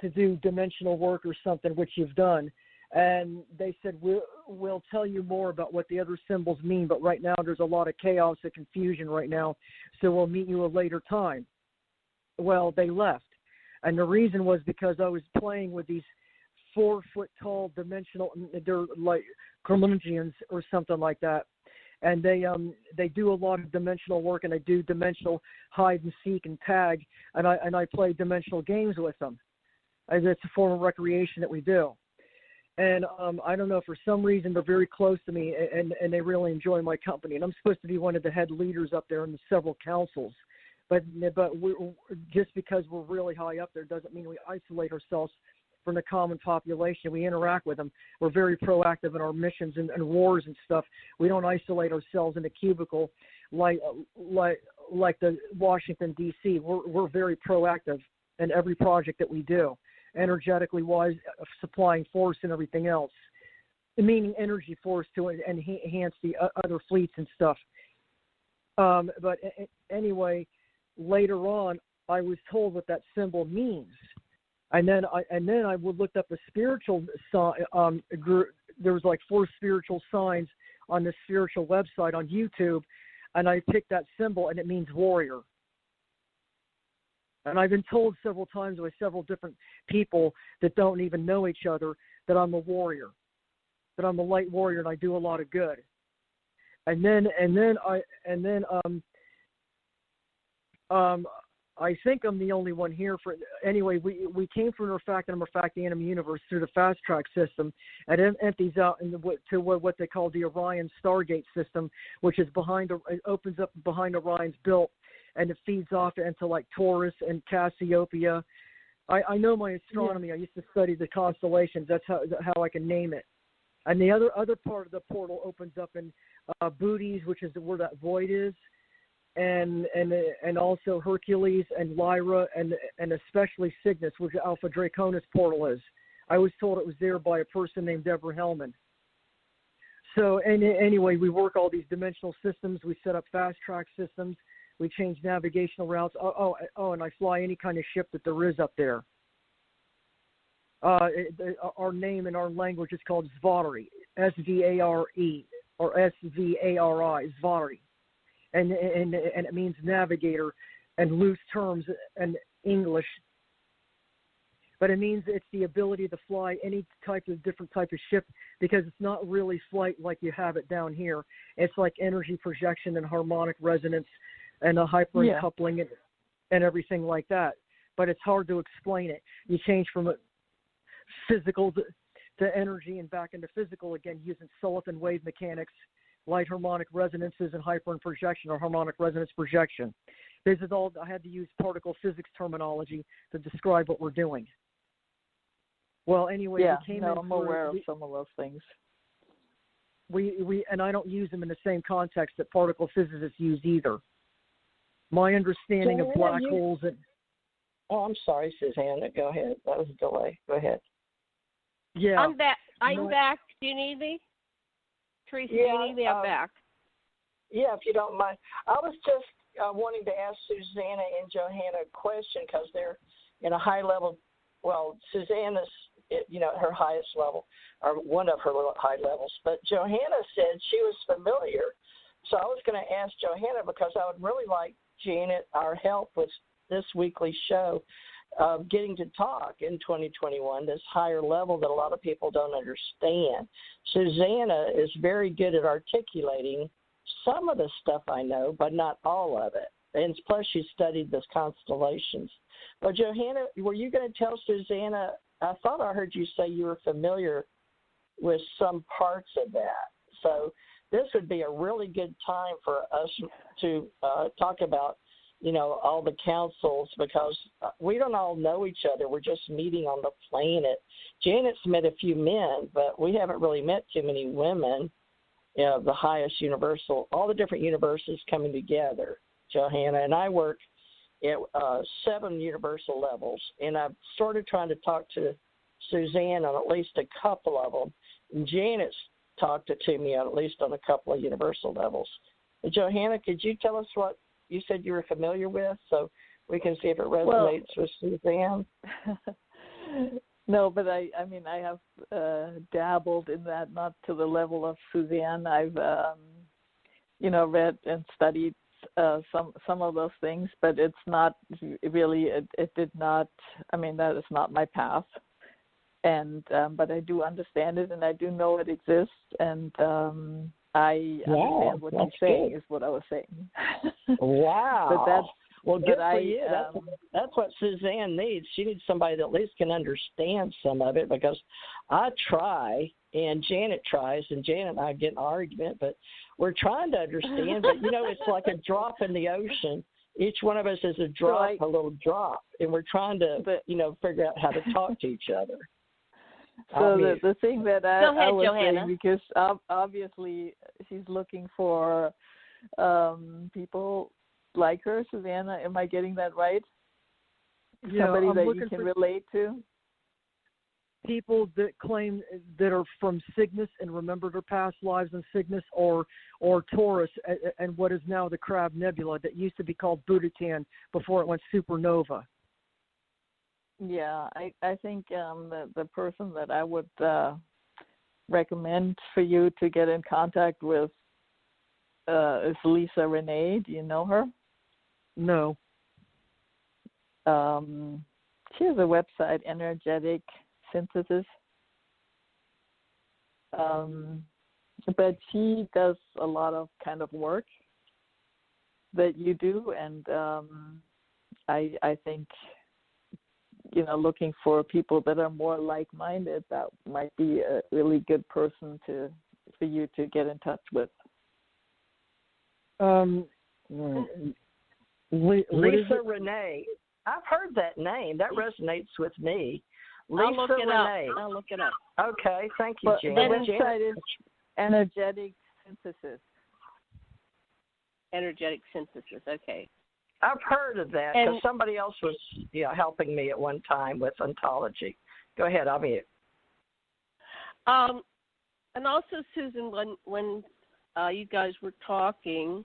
to do dimensional work or something, which you've done. And they said, we'll tell you more about what the other symbols mean, but right now there's a lot of chaos and confusion right now, so we'll meet you a later time. Well, they left. And the reason was because I was playing with these 4 foot tall dimensional, they're like Kermlingians or something like that. And they do a lot of dimensional work, and I do dimensional hide and seek and tag, and I play dimensional games with them. It's a form of recreation that we do. And I don't know, for some reason they're very close to me, and they really enjoy my company. And I'm supposed to be one of the head leaders up there in the several councils. But just because we're really high up there doesn't mean we isolate ourselves from the common population. We interact with them. We're very proactive in our missions and wars and stuff. We don't isolate ourselves in a cubicle like the Washington, D.C. We're very proactive in every project that we do, energetically wise, supplying force and everything else, meaning energy force to enhance the other fleets and stuff. But anyway, later on, I was told what that symbol means. And then I looked up a spiritual group. There was like 4 spiritual signs on the spiritual website on YouTube, and I picked that symbol, and it means warrior. And I've been told several times by several different people that don't even know each other that I'm a warrior, that I'm a light warrior, and I do a lot of good. I think I'm the only one here for. Anyway, we came from Refactanum Refactanum universe through the fast track system, and it empties out to what they call the Orion Stargate system, which is it opens up behind Orion's belt, and it feeds off into like Taurus and Cassiopeia. I know my astronomy. Yeah. I used to study the constellations. That's how I can name it. And the other part of the portal opens up in Bootes, which is where that void is. And also Hercules and Lyra and especially Cygnus, which Alpha Draconis portal is. I was told it was there by a person named Deborah Hellman. So anyway, we work all these dimensional systems. We set up fast track systems. We change navigational routes. And I fly any kind of ship that there is up there. Our name in our language is called Svari, S-V-A-R-E, or S-V-A-R-I, Svari. And it means navigator and loose terms in English. But it means it's the ability to fly any different type of ship, because it's not really flight like you have it down here. It's like energy projection and harmonic resonance and a hyper-coupling and everything like that. But it's hard to explain it. You change from a physical to energy and back into physical again using Sullivan wave mechanics, light harmonic resonances, and hyper and projection or harmonic resonance projection. This is all. I had to use particle physics terminology to describe what we're doing. Well, anyway, I'm aware of some of those things. And I don't use them in the same context that particle physicists use either. My understanding of black holes and. Oh, I'm sorry, Susanna. Go ahead. That was a delay. Go ahead. Yeah. I'm back. Do you need me? Theresa, do you need me? I'm back. Yeah, if you don't mind. I was just wanting to ask Susanna and Johanna a question because they're in a high level. Well, Susanna's, her highest level, or one of her high levels. But Johanna said she was familiar. So I was going to ask Johanna because I would really like Janet, our help with this weekly show, getting to talk in 2021, this higher level that a lot of people don't understand. Susanna is very good at articulating some of the stuff I know, but not all of it. and plus she studied the constellations. Well, Johanna, were you going to tell Susanna? I thought I heard you say you were familiar with some parts of that. So this would be a really good time for us to talk about, all the councils, because we don't all know each other. We're just meeting on the planet. Janet's met a few men, but we haven't really met too many women. The highest universal, all the different universes coming together. Johanna and I work at 7 universal levels, and I've started trying to talk to Suzanne on at least a couple of them. And Janet's talked to me on at least on a couple of universal levels. But Johanna, could you tell us what you said you were familiar with, so we can see if it resonates with Suzanne? No, but I have dabbled in that, not to the level of Suzanne. I've, read and studied some of those things, but it's not really. It did not. That is not my path. And but I do understand it, and I do know it exists, and I understand what you're saying. Is what I was saying. Wow. But that's. Well, good for you. That's what Suzanne needs. She needs somebody that at least can understand some of it, because I try, and Janet tries, and Janet and I get an argument, but we're trying to understand. But, it's like a drop in the ocean. Each one of us is a drop, a little drop, and we're trying to, figure out how to talk to each other. So the thing that I was Johanna. saying, because obviously she's looking for people like her, Susanna. Am I getting that right? Yeah, somebody I'm that looking you can for relate to? People that claim that are from Cygnus and remember their past lives in Cygnus, or Taurus, and what is now the Crab Nebula that used to be called Budokan before it went supernova. Yeah, I think the person that I would recommend for you to get in contact with is Lisa Renee. Do you know her? No. She has a website, Energetic Synthesis. But she does a lot of kind of work that you do, and I think, looking for people that are more like-minded, that might be a really good person for you to get in touch with. Lisa Renee. I've heard that name. That resonates with me. Lisa Renee. I'll look it up. Okay, thank you, Jan. The website is Energetic Synthesis. Energetic Synthesis, okay. I've heard of that because somebody else was helping me at one time with ontology. Go ahead, I'll mute. And also, Susan, when you guys were talking,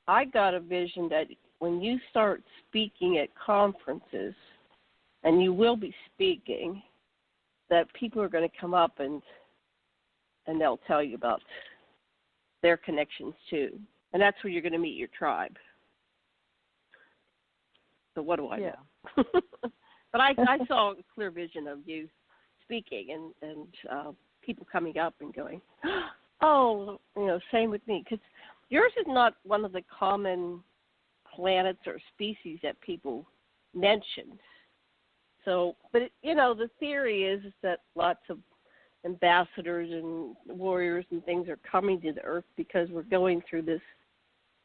I got a vision that when you start speaking at conferences, and you will be speaking, that people are going to come up and they'll tell you about their connections too. And that's where you're going to meet your tribe. So what do I know? But I saw a clear vision of you speaking and people coming up and going, oh, same with me. Because yours is not one of the common planets or species that people mention. So, but, the theory is that lots of ambassadors and warriors and things are coming to the Earth because we're going through this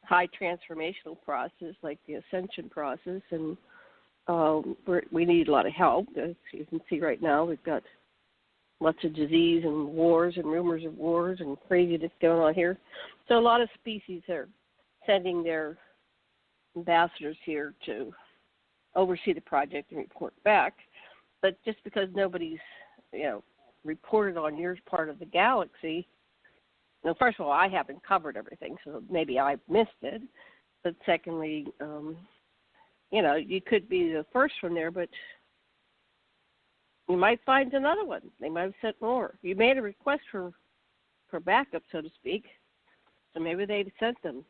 high transformational process, like the Ascension process, and we need a lot of help. As you can see right now, we've got lots of disease and wars and rumors of wars and craziness going on here. So a lot of species are sending their ambassadors here to oversee the project and report back. But just because nobody's, reported on your part of the galaxy, first of all, I haven't covered everything, so maybe I missed it. But secondly, you could be the first from there, but you might find another one. They might have sent more. You made a request for backup, so to speak, so maybe they sent them.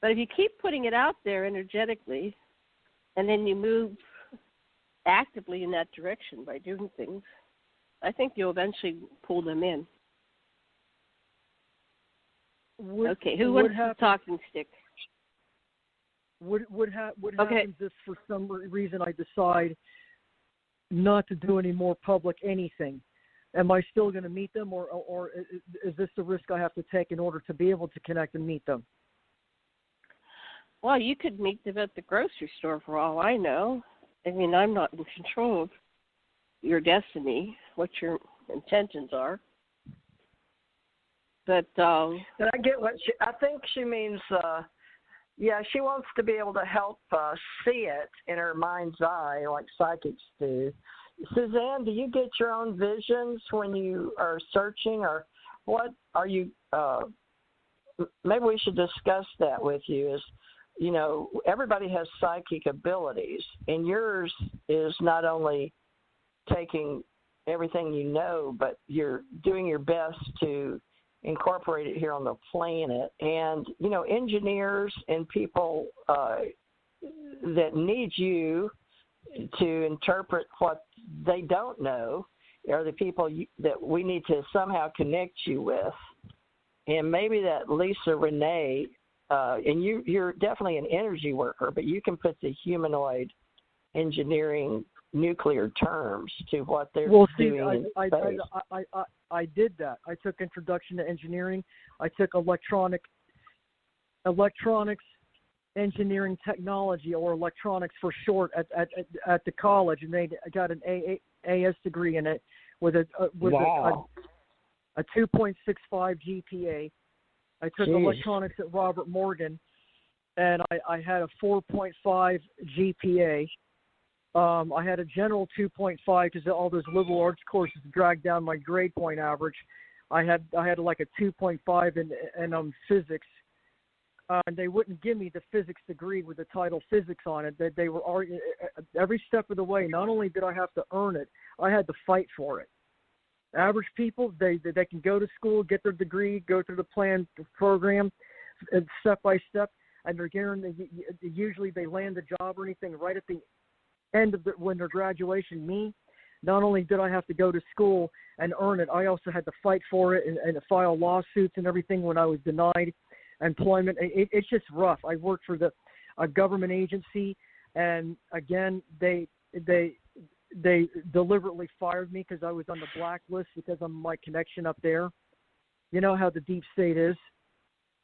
But if you keep putting it out there energetically, and then you move actively in that direction by doing things, I think you'll eventually pull them in. Okay, who wants the talking stick? What happens if for some reason I decide not to do any more public anything? Am I still going to meet them, or is this the risk I have to take in order to be able to connect and meet them? Well, you could meet them at the grocery store for all I know. I mean, I'm not in control of your destiny, what your intentions are. But and I get what I think she means. She wants to be able to help see it in her mind's eye, like psychics do. Suzanne, do you get your own visions when you are searching, or what are you? Maybe we should discuss that with you. Is everybody has psychic abilities, and yours is not only taking everything you know, but you're doing your best to incorporate it here on the planet. And engineers and people that need you to interpret what they don't know are the people that we need to somehow connect you with. And maybe that Lisa Renee, and you're definitely an energy worker, but you can put the humanoid engineering nuclear terms to what they're doing in space. I did that. I took Introduction to Engineering. I took electronics engineering technology, or electronics for short, at the college, and they got an AS degree in it with a 2.65 GPA. I took electronics at Robert Morgan, and I had a 4.5 GPA. I had a general 2.5 because all those liberal arts courses dragged down my grade point average. I had like a 2.5 in physics. And they wouldn't give me the physics degree with the title physics on it. They were every step of the way. Not only did I have to earn it, I had to fight for it. Average people, they can go to school, get their degree, go through the plan program, step by step, and they're guaranteed. Usually, they land a job or anything right at the end of when their graduation. Me, not only did I have to go to school and earn it, I also had to fight for it and file lawsuits and everything when I was denied employment. It's just rough. I worked for a government agency, and again, they deliberately fired me because I was on the blacklist because of my connection up there. You know how the deep state is,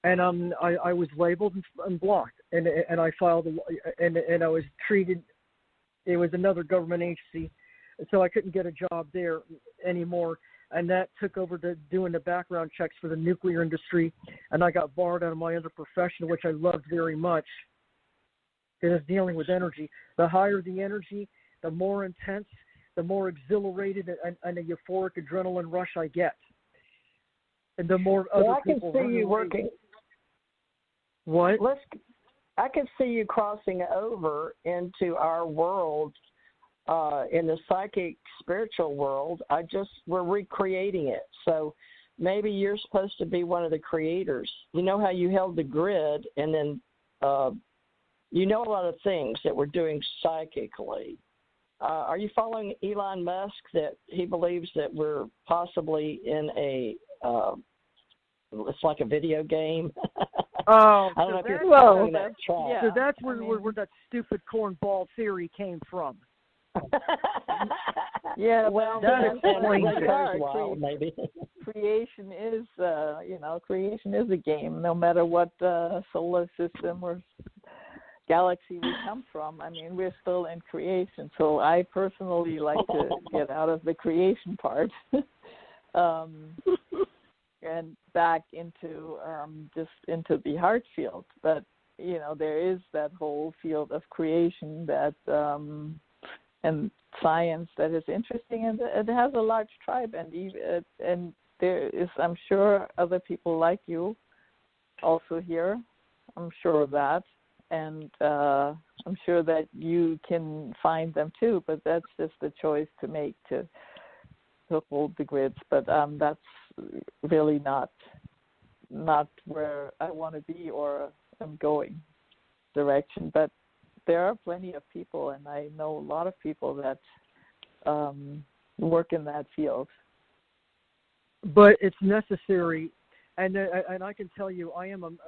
and I was labeled and blocked, and I filed and I was treated. It was another government agency, so I couldn't get a job there anymore. And that took over to doing the background checks for the nuclear industry, and I got barred out of my other profession, which I loved very much, because it's dealing with energy. The higher the energy, the more intense, the more exhilarated and a euphoric adrenaline rush I get. And the more other people... I can see you working... What? I can see you crossing over into our world, in the psychic spiritual world. We're recreating it. So maybe you're supposed to be one of the creators. You know how you held the grid, and then you know a lot of things that we're doing psychically. Are you following Elon Musk, that he believes that we're possibly in it's like a video game? Oh, I don't know if you're well, that track. Yeah. So that's where that stupid cornball theory came from. Yeah, well, that explains it. Maybe creation is, creation is a game. No matter what solar system or galaxy we come from, I mean, we're still in creation. So I personally like to get out of the creation part, and back into just into the heart field. But there is that whole field of creation that. And science that is interesting, and it has a large tribe, and there is, I'm sure, other people like you also here. I'm sure of that, and I'm sure that you can find them too. But that's just a choice to make to hold the grids. But that's really not where I want to be or I'm going direction. But there are plenty of people, and I know a lot of people that work in that field. But it's necessary And I can tell you, I am,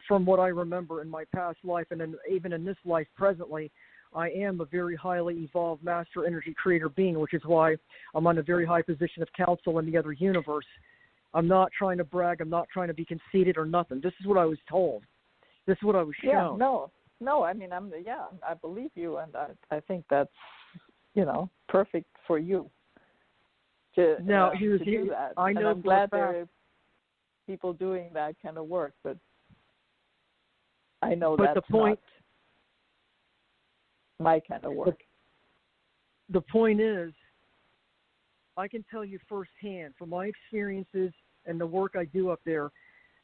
from what I remember in my past life and even in this life presently, I am a very highly evolved master energy creator being, which is why I'm on a very high position of counsel in the other universe. I'm not trying to brag. I'm not trying to be conceited or nothing. This is what I was told. This is what I was shown. Yeah, no. I mean, I believe you, and I think that's, perfect for you to do that. I know, and I'm glad there are people doing that kind of work, but I know that's not my kind of work. The point is, I can tell you firsthand from my experiences and the work I do up there,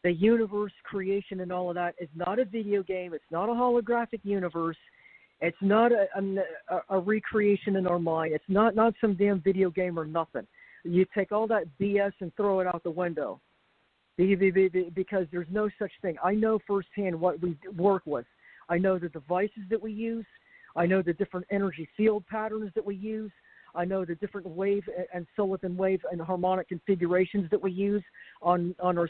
the universe, creation, and all of that is not a video game. It's not a holographic universe. It's not a recreation in our mind. It's not some damn video game or nothing. You take all that BS and throw it out the window because there's no such thing. I know firsthand what we work with. I know the devices that we use. I know the different energy field patterns that we use. I know the different wave and silicon wave and harmonic configurations that we use on our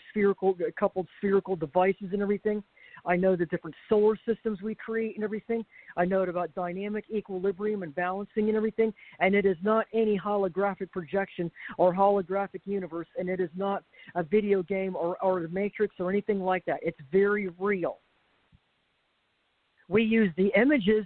coupled spherical devices and everything. I know the different solar systems we create and everything. I know about dynamic equilibrium and balancing and everything. And it is not any holographic projection or holographic universe, and it is not a video game or the Matrix or anything like that. It's very real. We use the images.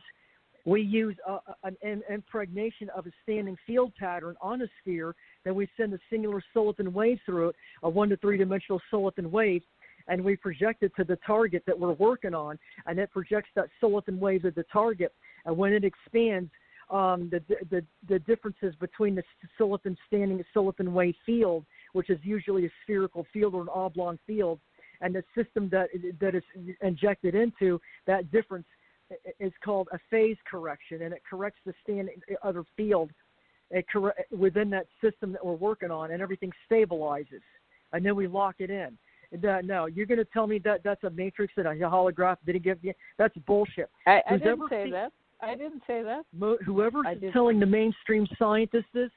We use an impregnation of a standing field pattern on a sphere. Then we send a singular soliton wave through it, a 1 to 3 dimensional soliton wave, and we project it to the target that we're working on, and it projects that soliton wave to the target. And when it expands, the differences between the soliton wave field, which is usually a spherical field or an oblong field, and the system that is injected into, that difference is called a phase correction, and it corrects the other field within that system that we're working on, and everything stabilizes, and then we lock it in. No, you're going to tell me that that's a matrix and a holograph didn't give you? That's bullshit. I didn't say that. I didn't say that. Whoever's telling the mainstream scientists this,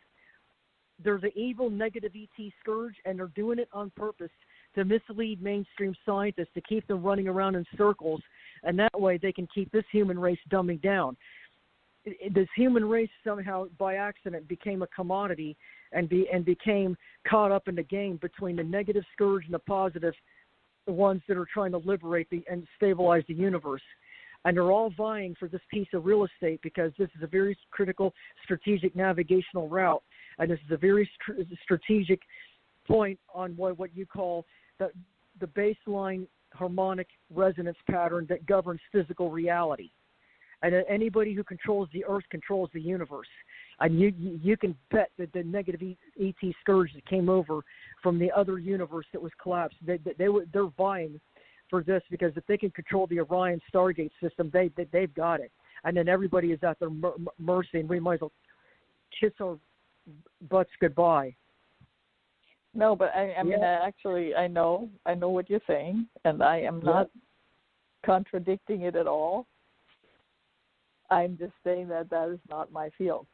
there's an evil negative ET scourge, and they're doing it on purpose to mislead mainstream scientists, to keep them running around in circles, and that way they can keep this human race dumbing down. This human race somehow by accident became a commodity and became caught up in the game between the negative scourge and the positive, the ones that are trying to liberate and stabilize the universe. And they're all vying for this piece of real estate because this is a very critical strategic navigational route, and this is a very strategic point on what you call the baseline harmonic resonance pattern that governs physical reality. And anybody who controls the earth controls the universe. And you can bet that the negative ET scourge that came over from the other universe that was collapsed, they're vying for this, because if they can control the Orion Stargate system, they've got it. And then everybody is at their mercy, and we might as well kiss our butts goodbye. No, but I mean, I know what you're saying, and I am not contradicting it at all. I'm just saying that is not my field.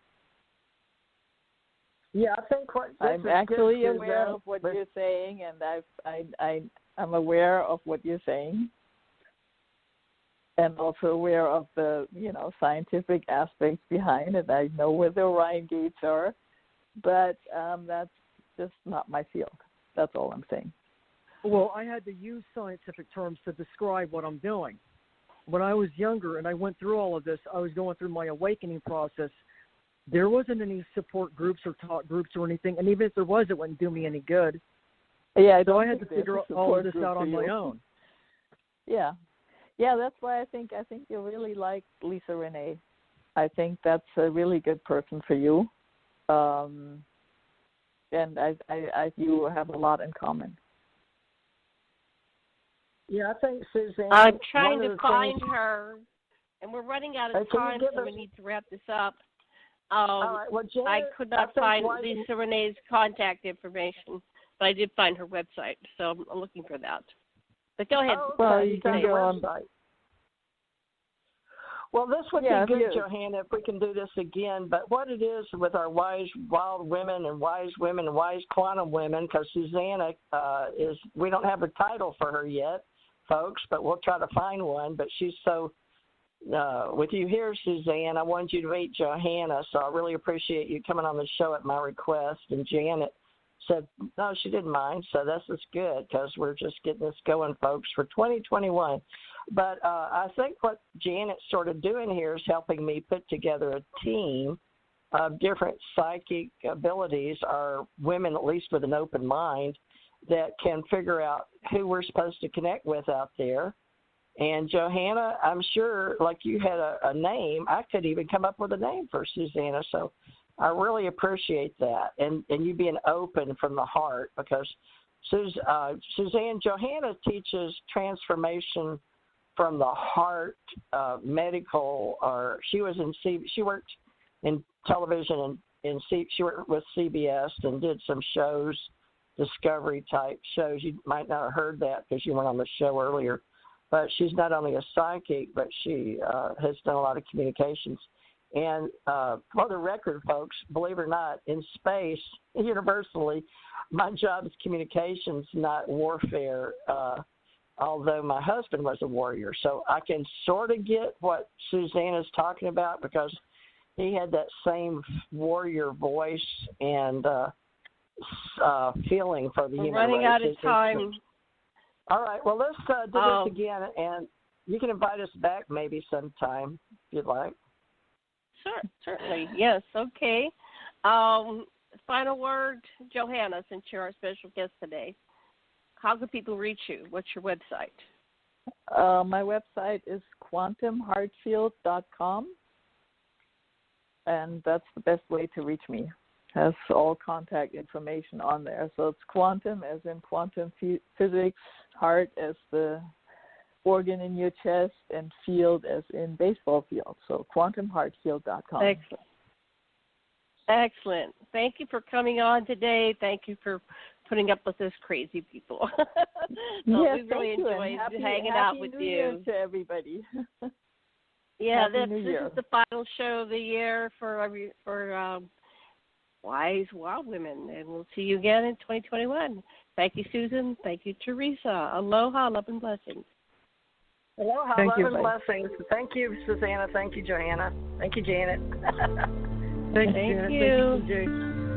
Yeah, I think I'm actually aware of what you're saying, and I'm aware of what you're saying, and also aware of the scientific aspects behind it. I know where the Orion gates are, but that's just not my field. That's all I'm saying. Well, I had to use scientific terms to describe what I'm doing. When I was younger and I went through all of this, I was going through my awakening process. There wasn't any support groups or talk groups or anything, and even if there was, it wouldn't do me any good. Yeah, so I had to figure all of this out on my own. Yeah, that's why I think you really like Lisa Renee. I think that's a really good person for you, and I you have a lot in common. Yeah, I think Suzanne. I'm trying to find her, and we're running out of time, so we need to wrap this up. All right. Well, Janet, I could not find Lisa Renee's contact information, but I did find her website, so I'm looking for that. But go ahead. Well, you can go on. Well, this would Yeah, be good, yes. Johanna, if we can do this again. But what it is with our wise wild women and wise quantum women, because Susanna we don't have a title for her yet, folks, but we'll try to find one. But she's so, with you here, Suzanne, I wanted you to meet Johanna, so I really appreciate you coming on the show at my request. And Janet said, no, she didn't mind, so this is good because we're just getting this going, folks, for 2021. But I think what Janet's sort of doing here is helping me put together a team of different psychic abilities, or women at least with an open mind, that can figure out who we're supposed to connect with out there. And Johanna, I'm sure, like you had a name, I could even come up with a name for Susanna. So I really appreciate that, and you being open from the heart, because Suzanne, Johanna teaches transformation from the heart, medical, or she worked in television and she worked with CBS and did some shows, Discovery type shows. You might not have heard that because you weren't on the show earlier, but she's not only a psychic, but she has done a lot of communications. And for the record, folks, believe it or not, in space, universally, my job is communications, not warfare, although my husband was a warrior. So I can sort of get what Susanna's talking about, because he had that same warrior voice and feeling for the human race. We're running out of time. All right, well, let's do this again, and you can invite us back maybe sometime if you'd like. Sure, certainly. Yes, okay. Final word, Johanna, since you're our special guest today. How can people reach you? What's your website? My website is quantumheartfield.com, and that's the best way to reach me. It has all contact information on there. So it's quantum as in quantum physics, heart as the organ in your chest, and field as in baseball field. So quantumheartfield.com. Excellent. Excellent. Thank you for coming on today. Thank you for putting up with this crazy people. Yes, we really enjoyed hanging out with Happy New you. Year to everybody. Yeah, This is the final show of the year for Wise Wild Women, and we'll see you again in 2021. Thank you, Susan. Thank you, Theresa. Aloha, love and blessings. Aloha, Thank love you. and blessings. Thank you, Susanna. Thank you, Johanna. Thank you, Janet. Thank Thank you. you. Thank you, TJ.